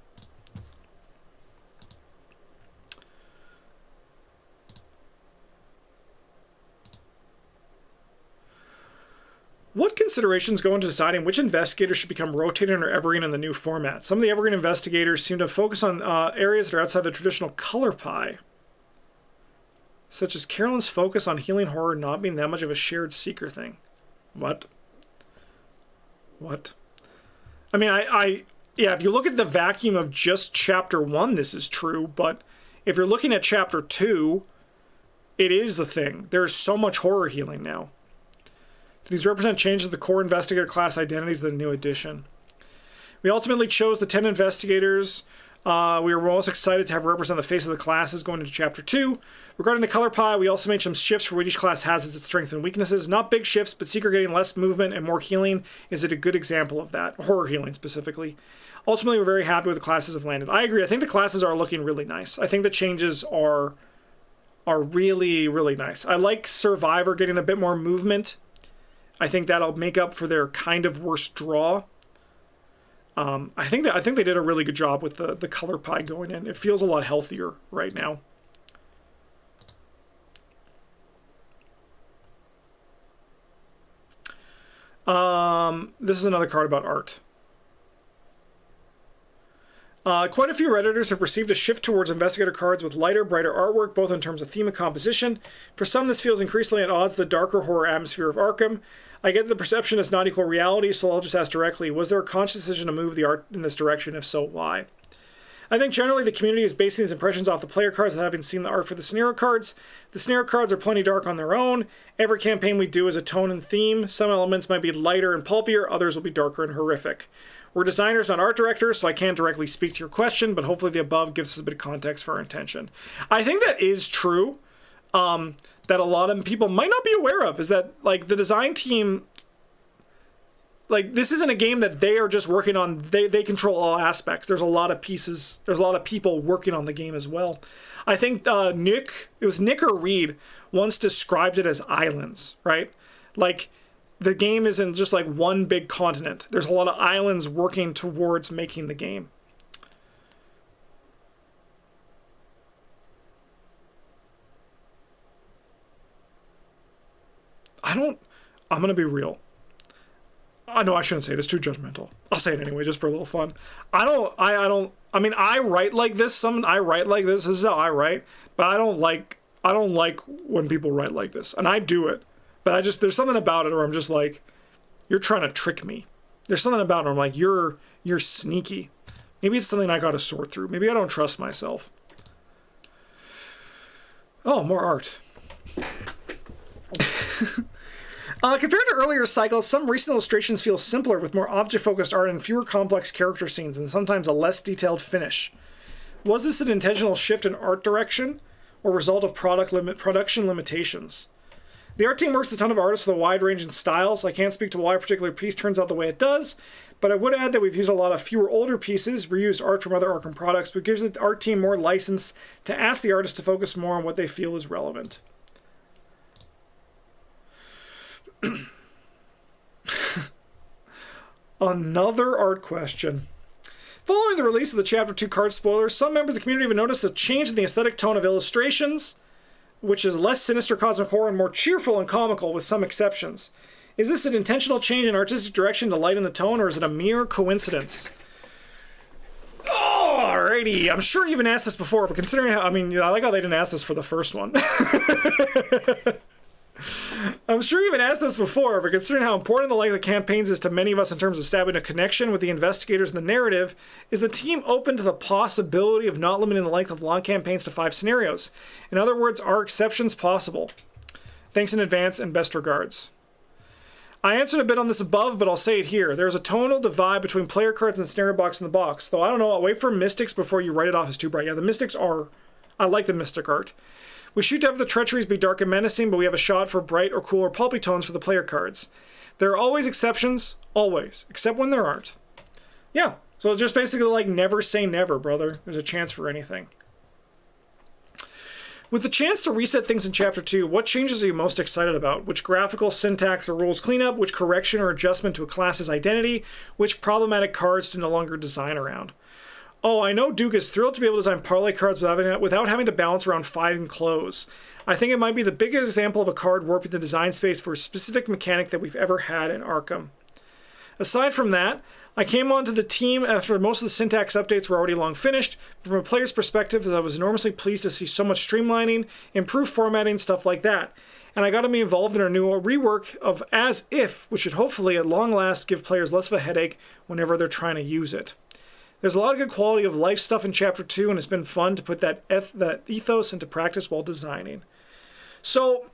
What considerations go into deciding which investigator should become rotating or evergreen in the new format? Some of the evergreen investigators seem to focus on areas that are outside the traditional color pie, such as Carolyn's focus on healing horror not being that much of a shared seeker thing. What? I mean, yeah, if you look at the vacuum of just Chapter 1, this is true, but if you're looking at Chapter 2, it is the thing. There's so much horror healing now. Do these represent changes to the core investigator class identities of the new edition? We ultimately chose the 10 investigators we were most excited to have represent the face of the classes going into Chapter 2. Regarding the color pie, we also made some shifts for what each class has as its strengths and weaknesses. Not big shifts, but Seeker getting less movement and more healing is a good example of that. Horror healing, specifically. Ultimately, we're very happy with the classes have landed. I agree. I think the classes are looking really nice. I think the changes are really, really nice. I like Survivor getting a bit more movement. I think that'll make up for their kind of worst draw. I think they did a really good job with the color pie going in. It feels a lot healthier right now. This is another card about art. Quite a few Redditors have perceived a shift towards investigator cards with lighter, brighter artwork, both in terms of theme and composition. For some, this feels increasingly at odds with the darker horror atmosphere of Arkham. I get the perception does not equal reality, so I'll just ask directly, was there a conscious decision to move the art in this direction? If so, why? I think generally the community is basing these impressions off the player cards without having seen the art for the scenario cards. The scenario cards are plenty dark on their own. Every campaign we do is a tone and theme. Some elements might be lighter and pulpier, others will be darker and horrific. We're designers, not art directors, so I can't directly speak to your question, but hopefully the above gives us a bit of context for our intention. I think that is true, that a lot of people might not be aware of, is that, like, the design team, like, this isn't a game that they are just working on. They control all aspects. There's a lot of pieces. There's a lot of people working on the game as well. I think Nick or Reed once described it as islands, right? Like, the game isn't just like one big continent. There's a lot of islands working towards making the game. I'm going to be real. I know I shouldn't say it. It's too judgmental. I'll say it anyway, just for a little fun. I mean, I write like this. I write like this. This is how I write. But I don't like when people write like this. And I do it. But there's something about it where I'm just like, you're trying to trick me. There's something about it where I'm like, you're sneaky. Maybe it's something I got to sort through. Maybe I don't trust myself. Oh, more art. Compared to earlier cycles, some recent illustrations feel simpler with more object-focused art and fewer complex character scenes, and sometimes a less detailed finish. Was this an intentional shift in art direction, or result of production limitations? The art team works with a ton of artists with a wide range in styles. I can't speak to why a particular piece turns out the way it does, but I would add that we've used a lot of fewer older pieces, reused art from other Arkham products, but gives the art team more license to ask the artist to focus more on what they feel is relevant. Another art question. Following the release of the Chapter 2 card spoilers, some members of the community have noticed a change in the aesthetic tone of illustrations, which is less sinister cosmic horror and more cheerful and comical with some exceptions. Is this an intentional change in artistic direction to lighten the tone, or is it a mere coincidence? Alright! Alrighty, I'm sure you even asked this before, but considering how, I mean, I like how they didn't ask this for the first one. I'm sure you even asked this before, but considering how important the length of campaigns is to many of us in terms of establishing a connection with the investigators and the narrative, is the team open to the possibility of not limiting the length of long campaigns to 5 scenarios? In other words, are exceptions possible? Thanks in advance and best regards. I answered a bit on this above, but I'll say it here. There's a tonal divide between player cards and scenario box in the box. Though I don't know, I'll wait for Mystics before you write it off as too bright. Yeah, the Mystics are... I like the Mystic art. We shoot to have the treacheries be dark and menacing, but we have a shot for bright or cool or pulpy tones for the player cards. There are always exceptions, always, except when there aren't. Yeah, so just basically like never say never, brother. There's a chance for anything. With the chance to reset things in Chapter 2, what changes are you most excited about? Which graphical, syntax, or rules cleanup? Which correction or adjustment to a class's identity? Which problematic cards to no longer design around? Oh, I know Duke is thrilled to be able to design parlay cards without having to balance around 5 and close. I think it might be the biggest example of a card warping the design space for a specific mechanic that we've ever had in Arkham. Aside from that, I came onto the team after most of the syntax updates were already long finished, but from a player's perspective, I was enormously pleased to see so much streamlining, improved formatting, stuff like that. And I got to be involved in our new rework of As If, which should hopefully at long last give players less of a headache whenever they're trying to use it. There's a lot of good quality of life stuff in Chapter 2, and it's been fun to put that ethos into practice while designing. So,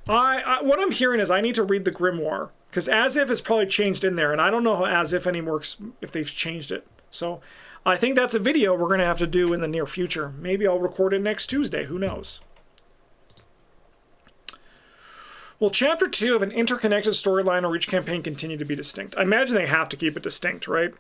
what I'm hearing is I need to read the Grimoire, because As If is probably changed in there, and I don't know how As If anymore if they've changed it. So, I think that's a video we're going to have to do in the near future. Maybe I'll record it next Tuesday, who knows. Will Chapter 2 of an interconnected storyline or each campaign continue to be distinct? I imagine they have to keep it distinct, right?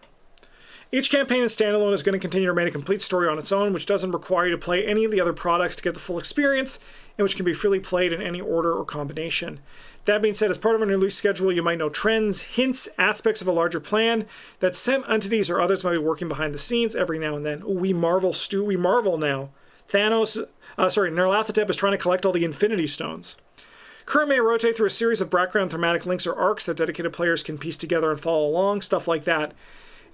Each campaign in Standalone is going to continue to remain a complete story on its own, which doesn't require you to play any of the other products to get the full experience, and which can be freely played in any order or combination. That being said, as part of our release schedule, you might know trends, hints, aspects of a larger plan that some entities or others might be working behind the scenes every now and then. We marvel now. Nyarlathotep is trying to collect all the Infinity Stones. Current may rotate through a series of background thematic links or arcs that dedicated players can piece together and follow along, stuff like that.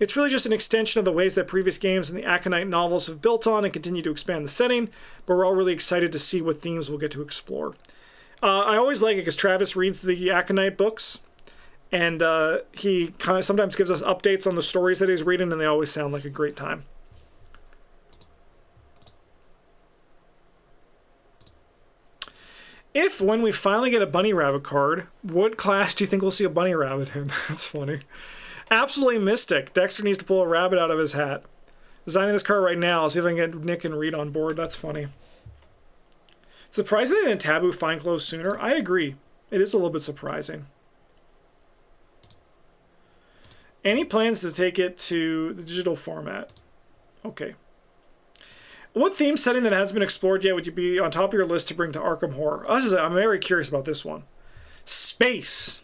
It's really just an extension of the ways that previous games and the Aconite novels have built on and continue to expand the setting, but we're all really excited to see what themes we'll get to explore. I always like it because Travis reads the Aconite books, and he kind of sometimes gives us updates on the stories that he's reading, and they always sound like a great time. If, when we finally get a Bunny Rabbit card, what class do you think we'll see a Bunny Rabbit in? That's funny. Absolutely Mystic. Dexter needs to pull a rabbit out of his hat. Designing this card right now. I'll see if I can get Nick and Reed on board. That's funny. Surprising they didn't taboo Fine Clothes sooner. I agree. It is a little bit surprising. Any plans to take it to the digital format? Okay. What theme setting that hasn't been explored yet would you be on top of your list to bring to Arkham Horror? I'm very curious about this one. Space.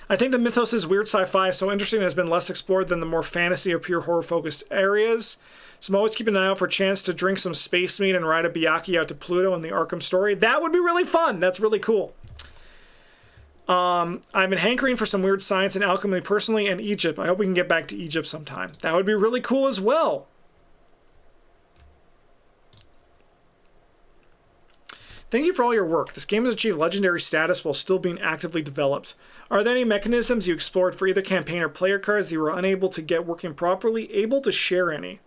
I think the mythos is weird sci-fi, so interesting and has been less explored than the more fantasy or pure horror-focused areas. So I'm always keeping an eye out for a chance to drink some space meat and ride a Byakuya out to Pluto in the Arkham story. That would be really fun. That's really cool. I've been hankering for some weird science and alchemy personally, and Egypt. I hope we can get back to Egypt sometime. That would be really cool as well. Thank you for all your work. This game has achieved legendary status while still being actively developed. Are there any mechanisms you explored for either campaign or player cards that you were unable to get working properly? Able to share any?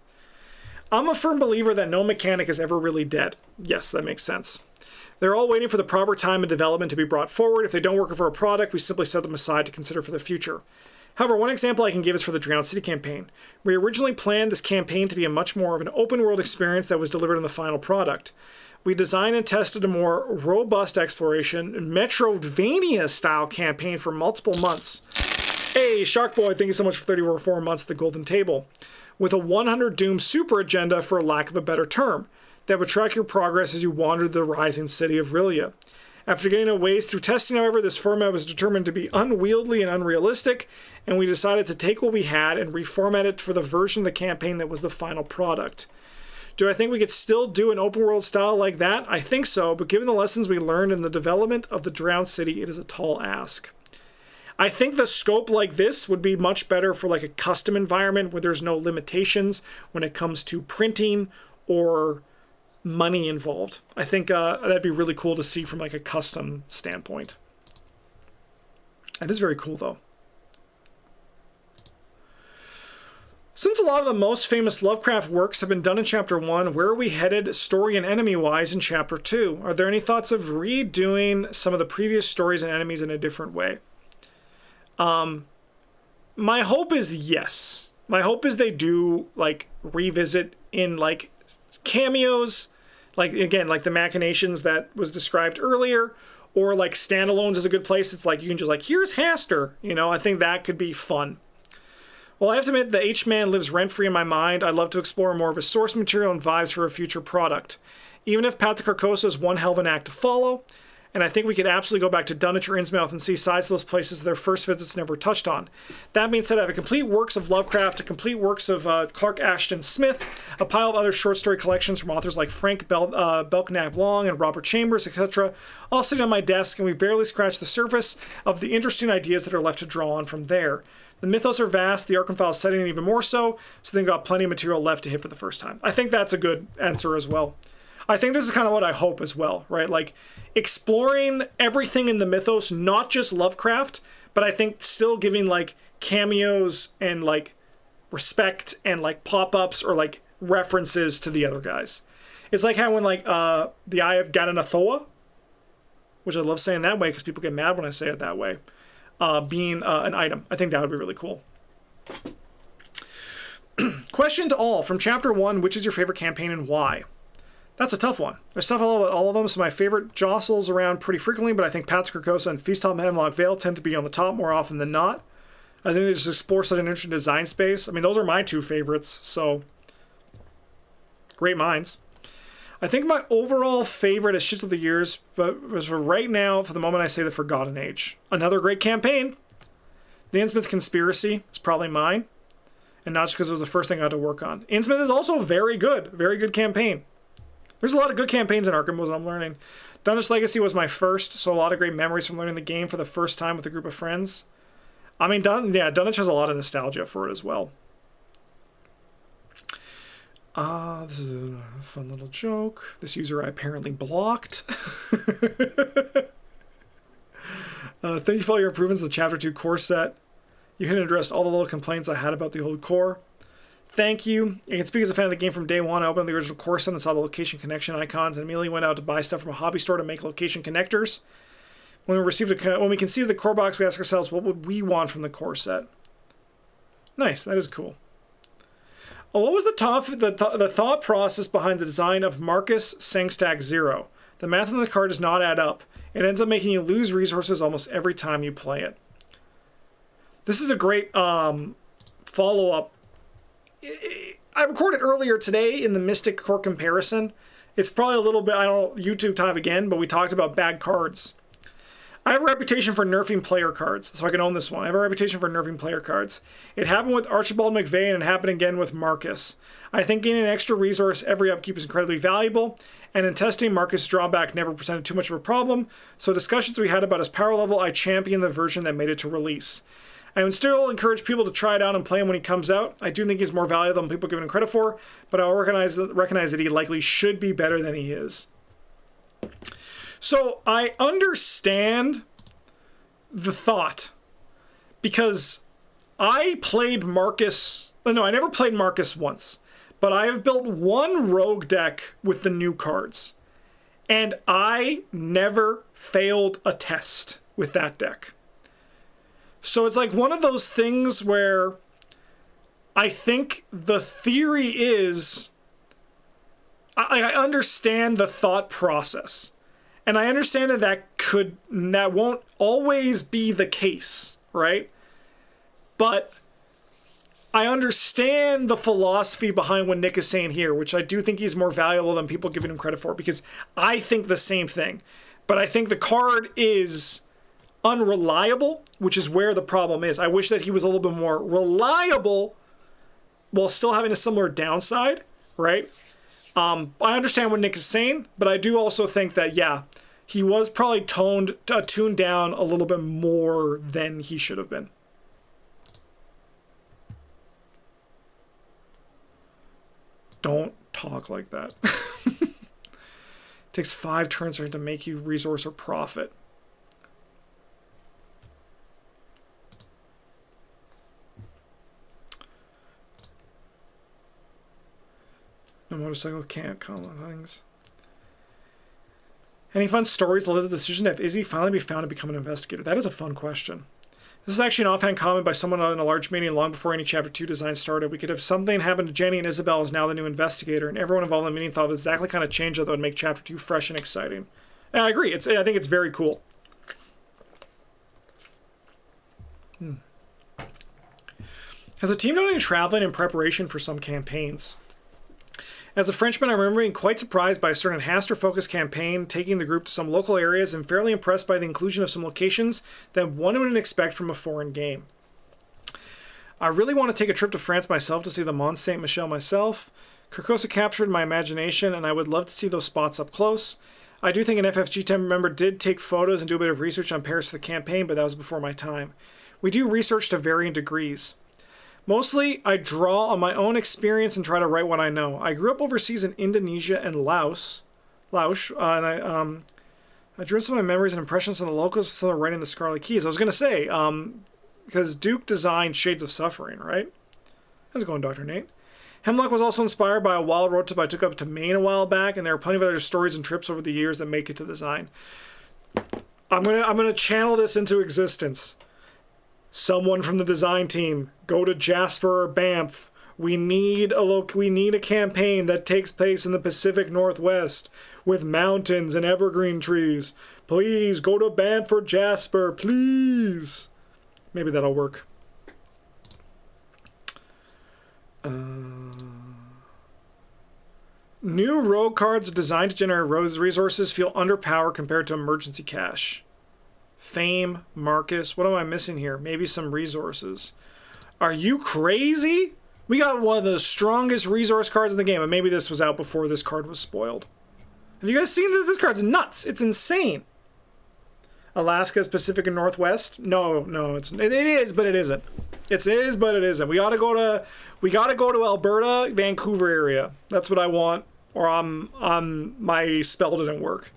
I'm a firm believer that no mechanic is ever really dead. Yes, that makes sense. They're all waiting for the proper time and development to be brought forward. If they don't work for a product, we simply set them aside to consider for the future. However, one example I can give is for the Drowned City campaign. We originally planned this campaign to be a much more of an open-world experience that was delivered in the final product. We designed and tested a more robust exploration, Metroidvania-style campaign for multiple months. Hey, Sharkboy, thank you so much for 34 months at the Golden Table. With a 100 Doom super agenda, for lack of a better term, that would track your progress as you wandered the rising city of Rilia. After getting a ways through testing, however, this format was determined to be unwieldy and unrealistic, and we decided to take what we had and reformat it for the version of the campaign that was the final product. Do I think we could still do an open world style like that? I think so, but given the lessons we learned in the development of the Drowned City, it is a tall ask. I think the scope like this would be much better for like a custom environment where there's no limitations when it comes to printing or money involved. I think that'd be really cool to see from like a custom standpoint. That is very cool though. Since a lot of the most famous Lovecraft works have been done in Chapter 1, where are we headed story and enemy-wise in Chapter 2? Are there any thoughts of redoing some of the previous stories and enemies in a different way? My hope is yes. My hope is they do, like, revisit in, like, cameos, like, again, like the machinations that was described earlier, or, like, standalones is a good place. It's like, you can just, like, here's Haster, you know? I think that could be fun. Well, I have to admit, the H-Man lives rent-free in my mind. I'd love to explore more of his source material and vibes for a future product. Even if Path to Carcosa is one hell of an act to follow, and I think we could absolutely go back to Dunwich or Innsmouth and see sides of those places their first visits never touched on. That being said, I have a complete works of Lovecraft, a complete works of Clark Ashton Smith, a pile of other short story collections from authors like Frank Belknap Long and Robert Chambers, etc., all sitting on my desk, and we barely scratched the surface of the interesting ideas that are left to draw on from there. The mythos are vast, the ARKHAM Files setting even more so they've got plenty of material left to hit for the first time. I think that's a good answer as well. I think this is kind of what I hope as well, right? Like, exploring everything in the mythos, not just Lovecraft, but I think still giving, like, cameos and, like, respect and, like, pop-ups or, like, references to the other guys. It's like how when, like, the Eye of Gadanathoa, which I love saying that way because people get mad when I say it that way, being an item. I think that would be really cool. Question to all. From Chapter 1, which is your favorite campaign and why? That's a tough one. There's stuff I love about all of them, so my favorite jostles around pretty frequently, but I think Path to Carcosa and Feast on Hemlock Vale tend to be on the top more often than not. I think they just explore such an interesting design space. I mean, those are my two favorites, so great minds. I think my overall favorite is Shit of the Years, but for right now, for the moment, I say The Forgotten Age. Another great campaign. The Innsmouth Conspiracy is probably mine, and not just because it was the first thing I had to work on. Innsmouth is also very good campaign. There's a lot of good campaigns in Arkham, was what I'm learning. Dunwich Legacy was my first, so a lot of great memories from learning the game for the first time with a group of friends. I mean, Dunwich has a lot of nostalgia for it as well. This is a fun little joke. This user I apparently blocked. Thank you for all your improvements to the Chapter 2 core set. You had addressed all the little complaints I had about the old core. Thank you. I can speak as a fan of the game from day one. I opened the original core set and saw the location connection icons and immediately went out to buy stuff from a hobby store to make location connectors. When we conceived the core box, we asked ourselves, what would we want from the core set? Nice. That is cool. Oh, what was the thought process behind the design of Marcus Sangstack Zero? The math on the card does not add up. It ends up making you lose resources almost every time you play it. This is a great follow-up. I recorded earlier today in the Mystic core comparison. It's probably a little bit, I don't know, YouTube time again, but we talked about bad cards. I have a reputation for nerfing player cards, so I can own this one. I have a reputation for nerfing player cards. It happened with Archibald McVeigh, and it happened again with Marcus. I think gaining an extra resource every upkeep is incredibly valuable, and in testing, Marcus' drawback never presented too much of a problem, so discussions we had about his power level, I championed the version that made it to release. I would still encourage people to try it out and play him when he comes out. I do think he's more valuable than people give him credit for, but I recognize that he likely should be better than he is. So I understand the thought, because I played Marcus. No, I never played Marcus once, but I have built one rogue deck with the new cards, and I never failed a test with that deck. So it's like one of those things where I think the theory is, I understand the thought process. And I understand that won't always be the case, right? But I understand the philosophy behind what Nick is saying here, which I do think he's more valuable than people giving him credit for, because I think the same thing. But I think the card is unreliable, which is where the problem is. I wish that he was a little bit more reliable while still having a similar downside, right? I understand what Nick is saying, but I do also think that, yeah, he was probably tuned down a little bit more than he should have been. Don't talk like that. Takes 5 turns for it to make you resource or profit. No motorcycle can't call things. Any fun stories that led to the decision to have Izzy finally be found to become an investigator? That is a fun question. This is actually an offhand comment by someone in a large meeting long before any Chapter 2 design started. We could have something happen to Jenny and Isabel is now the new investigator, and everyone involved in the meeting thought of exactly the kind of change that would make Chapter 2 fresh and exciting. And I agree. I think it's very cool. Has the team done any traveling in preparation for some campaigns? As a Frenchman, I remember being quite surprised by a certain Haster-focused campaign, taking the group to some local areas, and fairly impressed by the inclusion of some locations that one wouldn't expect from a foreign game. I really want to take a trip to France myself to see the Mont Saint-Michel myself. Carcosa captured my imagination, and I would love to see those spots up close. I do think an FFG team member did take photos and do a bit of research on Paris for the campaign, but that was before my time. We do research to varying degrees. Mostly, I draw on my own experience and try to write what I know. I grew up overseas in Indonesia and Laos, and I drew some of my memories and impressions on the locals instead of writing the Scarlet Keys. I was going to say, because Duke designed Shades of Suffering, right? How's it going, Dr. Nate? Hemlock was also inspired by a wild road trip I took up to Maine a while back, and there are plenty of other stories and trips over the years that make it to design. I'm gonna channel this into existence. Someone from the design team, go to Jasper or Banff. We need a campaign that takes place in the Pacific Northwest with mountains and evergreen trees. Please go to Banff or Jasper, please. Maybe that'll work. New rogue cards designed to generate resources feel underpowered compared to emergency cash. Fame, Marcus, what am I missing here? Maybe some resources. Are you crazy? We got one of the strongest resource cards in the game, and maybe this was out before this card was spoiled. Have you guys seen this? This card's nuts. It's insane. Alaska's Pacific and Northwest? No, it is, but it isn't. It is, but it isn't. We gotta go to Alberta, Vancouver area. That's what I want. Or my spell didn't work.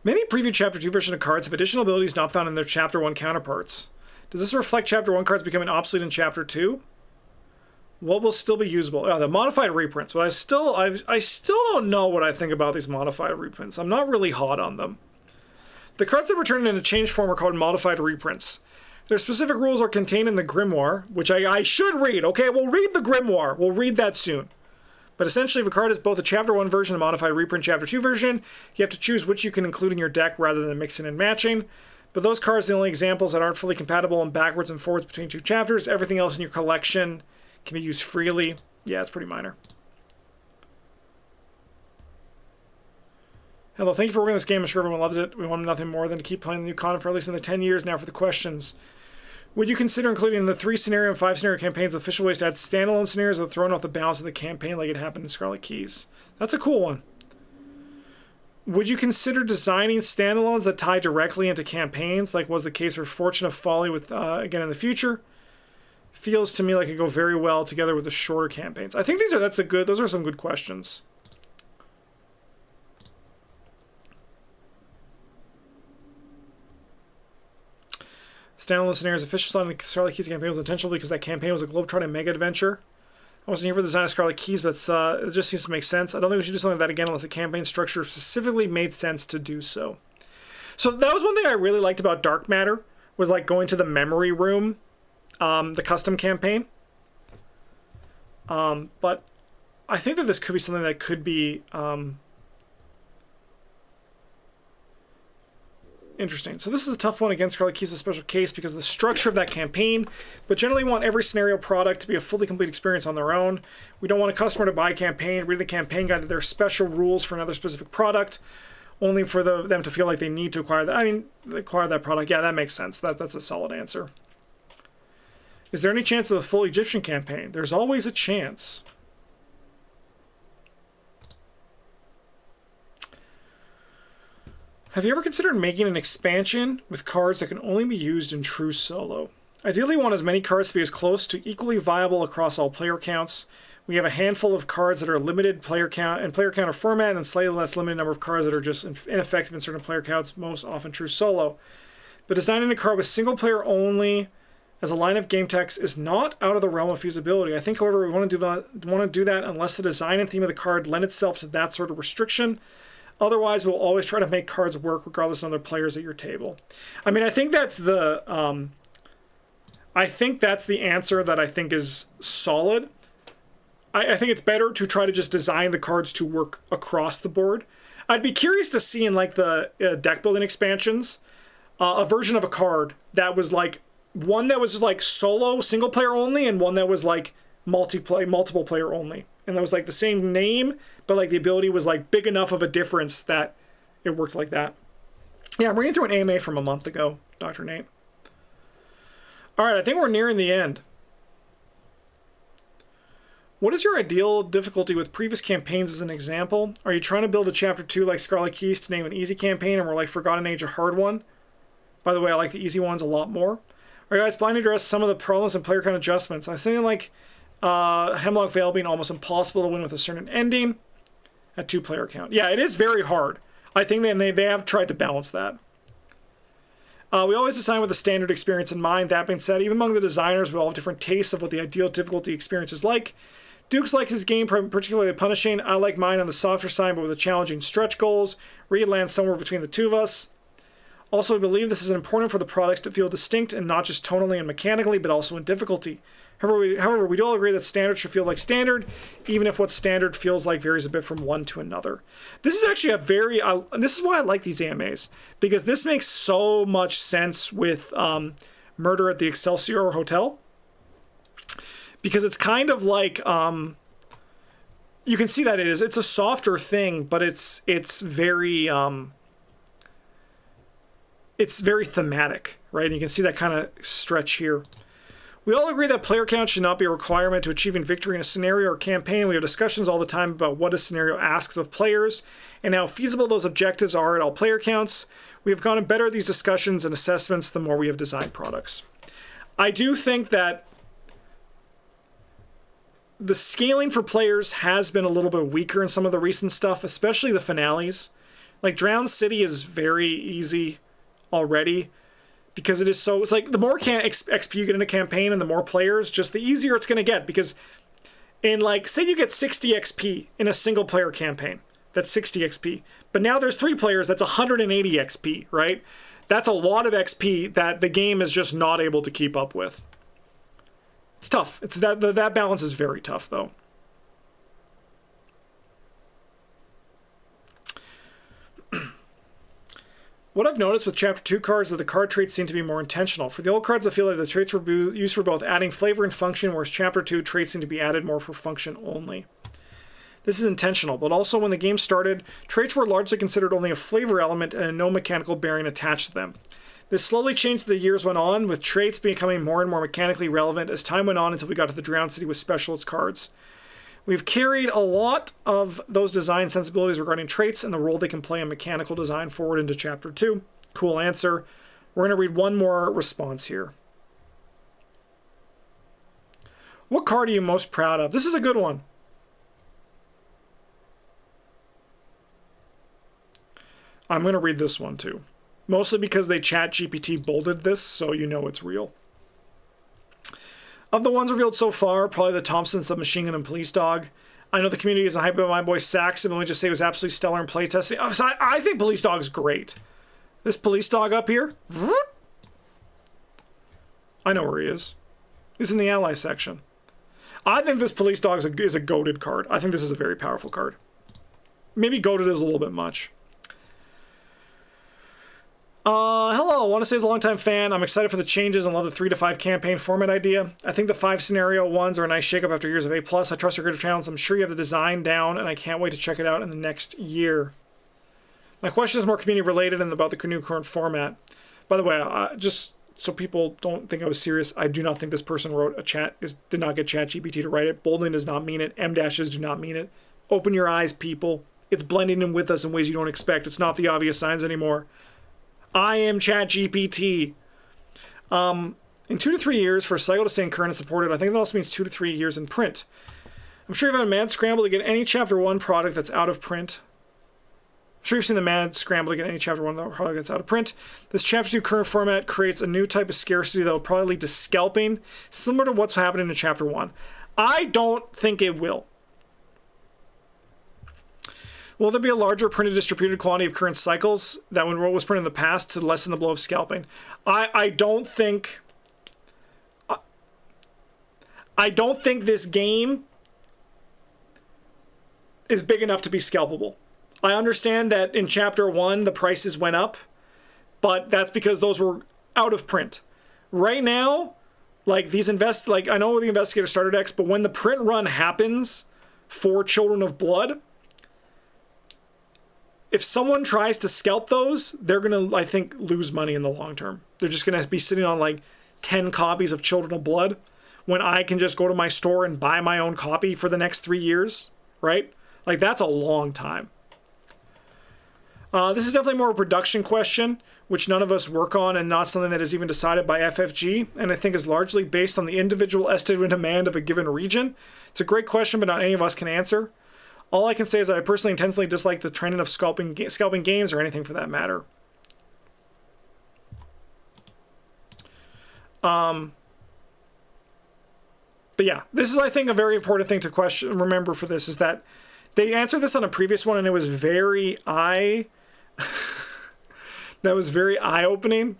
Many preview Chapter 2 version of cards have additional abilities not found in their Chapter 1 counterparts. Does this reflect Chapter 1 cards becoming obsolete in Chapter 2? What will still be usable? Oh, the modified reprints. But I still don't know what I think about these modified reprints. I'm not really hot on them. The cards that return in a changed form are called modified reprints. Their specific rules are contained in the Grimoire, which I should read. Okay, we'll read the Grimoire. We'll read that soon. But essentially, if a card is both a Chapter 1 version and a modified reprint Chapter 2 version, you have to choose which you can include in your deck rather than mixing and matching. But those cards are the only examples that aren't fully compatible and backwards and forwards between 2 chapters. Everything else in your collection can be used freely. Yeah, it's pretty minor. Hello, thank you for working on this game. I'm sure everyone loves it. We want nothing more than to keep playing the new content for at least another 10 years now for the questions. Would you consider including the 3 scenario and 5 scenario campaigns official ways to add standalone scenarios without throwing off the balance of the campaign like it happened in Scarlet Keys? That's a cool one. Would you consider designing standalones that tie directly into campaigns, like was the case for Fortune of Folly with again in the future? Feels to me like it go very well together with the shorter campaigns. I think those are some good questions. Standalone scenarios official sign of the Scarlet Keys campaign was intentional because that campaign was a globetrotting mega adventure. I wasn't here for the design of Scarlet Keys, but it just seems to make sense. I don't think we should do something like that again unless the campaign structure specifically made sense to do so. So that was one thing I really liked about Dark Matter, was like going to the memory room, the custom campaign. But I think that this could be something that could be interesting. So this is a tough one against Scarlet Keys with a special case because of the structure of that campaign, but generally we want every scenario product to be a fully complete experience on their own. We don't want a customer to buy a campaign, read the campaign guide, that there are special rules for another specific product, only for them to feel like they need to acquire that. I mean, acquire that product. Yeah, that makes sense. That's a solid answer. Is there any chance of a full Egyptian campaign? There's always a chance. Have you ever considered making an expansion with cards that can only be used in true solo? Ideally, we want as many cards to be as close to equally viable across all player counts. We have a handful of cards that are limited player count and player counter format, and slightly less limited number of cards that are just ineffective in certain player counts, most often true solo. But designing a card with single player only as a line of game text is not out of the realm of feasibility. I think, however, we want to do that unless the design and theme of the card lend itself to that sort of restriction. Otherwise, we'll always try to make cards work regardless of other players at your table. I mean, I think that's the answer that I think is solid. I think it's better to try to just design the cards to work across the board. I'd be curious to see in like the deck building expansions a version of a card that was like one that was just like solo single player only, and one that was like multiple player only, and that was like the same name, but like the ability was like big enough of a difference that it worked like that. Yeah, I'm reading through an AMA from a month ago, Dr. Nate. All right, I think we're nearing the end. What is your ideal difficulty with previous campaigns as an example? Are you trying to build a chapter 2 like Scarlet Keys to name an easy campaign, and more like Forgotten Age a hard one? By the way, I like the easy ones a lot more. Are you guys planning to address some of the problems and player count adjustments? I think like Hemlock Vale being almost impossible to win with a certain ending at 2 player count. Yeah, it is very hard. I think they have tried to balance that. We always design with a standard experience in mind. That being said, even among the designers, we all have different tastes of what the ideal difficulty experience is like. Duke's likes his game particularly punishing. I like mine on the softer side, but with the challenging stretch goals. Reed lands somewhere between the two of us. Also, we believe this is important for the products to feel distinct and not just tonally and mechanically, but also in difficulty. However, we do all agree that standard should feel like standard, even if what standard feels like varies a bit from one to another. This is actually this is why I like these AMAs, because this makes so much sense with Murder at the Excelsior Hotel. Because it's kind of like, you can see that it's a softer thing, but it's very thematic, right? And you can see that kind of stretch here. We all agree that player count should not be a requirement to achieving victory in a scenario or campaign. We have discussions all the time about what a scenario asks of players and how feasible those objectives are at all player counts. We have gotten better at these discussions and assessments the more we have designed products. I do think that the scaling for players has been a little bit weaker in some of the recent stuff, especially the finales. Like Drowned City is very easy already, because it's like the more XP you get in a campaign and the more players, just the easier it's going to get. Because in like, say you get 60 XP in a single player campaign, that's 60 XP. But now there's 3 players, that's 180 XP, right? That's a lot of XP that the game is just not able to keep up with. It's tough. It's that balance is very tough, though. What I've noticed with Chapter 2 cards is that the card traits seem to be more intentional. For the old cards, I feel like the traits were used for both adding flavor and function, whereas Chapter 2 traits seem to be added more for function only. This is intentional, but also when the game started, traits were largely considered only a flavor element and no mechanical bearing attached to them. This slowly changed as the years went on, with traits becoming more and more mechanically relevant as time went on until we got to the Drowned City with specialist cards. We've carried a lot of those design sensibilities regarding traits and the role they can play in mechanical design forward into Chapter 2. Cool answer. We're going to read one more response here. What card are you most proud of? This is a good one. I'm going to read this one too. Mostly because they ChatGPT bolded this, so you know it's real. Of the ones revealed so far, probably the Thompson Submachine Gun and Police Dog. I know the community isn't hyped about my boy Saxon, but let me just say it was absolutely stellar in playtesting. I think Police Dog's great. This Police Dog up here, I know where he is. He's in the ally section. I think this Police Dog is a goated card. I think this is a very powerful card. Maybe goated is a little bit much. Hello, I want to say as a longtime fan, I'm excited for the changes and love the 3 to 5 campaign format idea. I think the 5 scenario ones are a nice shakeup after years of A+. I trust your creative channels. I'm sure you have the design down, and I can't wait to check it out in the next year. My question is more community related and about the new current format. By the way, just so people don't think I was serious, I do not think this person wrote did not get ChatGPT to write it. Bolding does not mean it. M-dashes do not mean it. Open your eyes, people. It's blending in with us in ways you don't expect. It's not the obvious signs anymore. I am ChatGPT. In 2 to 3 years for a cycle to stay current and supported. I think that also means 2 to 3 years in print. I'm sure you've had a mad scramble to get any Chapter 1 product that's out of print. I'm sure you've seen the mad scramble to get any Chapter 1 product that's out of print. This Chapter 2 current format creates a new type of scarcity that will probably lead to scalping, similar to what's happening in Chapter 1. I don't think it will. Will there be a larger printed distributed quantity of current cycles that when what was printed in the past to lessen the blow of scalping? I don't think this game is big enough to be scalpable. I understand that in Chapter 1 the prices went up, but that's because those were out of print. Right now, like I know the Investigator starter decks, but when the print run happens for Children of Blood, if someone tries to scalp those, they're gonna, I think, lose money in the long term. They're just gonna be sitting on like 10 copies of Children of Blood when I can just go to my store and buy my own copy for the next 3 years, right? Like, that's a long time. This is definitely more a production question, which none of us work on, and not something that is even decided by FFG, and I think is largely based on the individual estimated demand of a given region. It's a great question, but not any of us can answer. All I can say is that I personally intensely dislike the trending of scalping games or anything for that matter. But yeah, this is, I think, a very important thing to remember for this, is that they answered this on a previous one, and it was very that was very eye-opening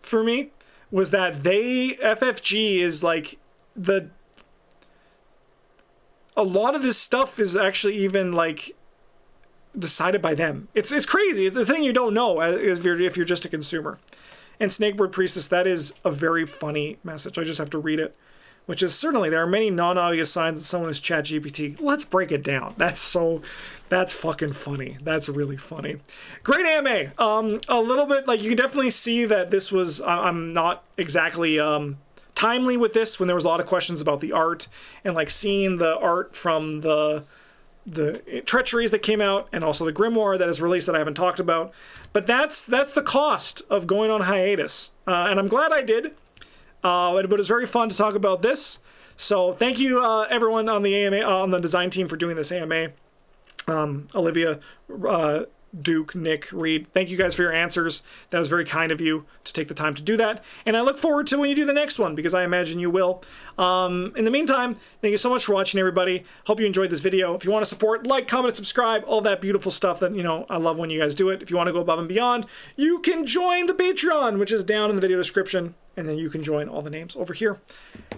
for me, was that FFG is like a lot of this stuff is actually even like decided by them. It's crazy. It's the thing you don't know if you're just a consumer. And Snakebird Priestess, that is a very funny message. I just have to read it, which is certainly there are many non-obvious signs that someone is ChatGPT. Let's break it down. That's fucking funny. That's really funny. Great AMA. A little bit, like, you can definitely see that this was, I'm not exactly timely with this, when there was a lot of questions about the art and like seeing the art from the treacheries that came out, and also the grimoire that is released that I haven't talked about. But that's the cost of going on hiatus, and I'm glad I did. But it was very fun to talk about this. So thank you everyone on the AMA, on the design team, for doing this AMA. Olivia, Duke, Nick, Reed, thank you guys for your answers. That was very kind of you to take the time to do that, and I look forward to when you do the next one, because I imagine you will. In the meantime, thank you so much for watching, everybody. Hope you enjoyed this video. If you want to support, like, comment, subscribe, all that beautiful stuff that, you know, I love when you guys do it. If you want to go above and beyond, you can join the Patreon, which is down in the video description, and then you can join all the names over here.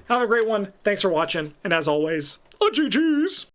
Have a great one. Thanks for watching, and as always, GG's.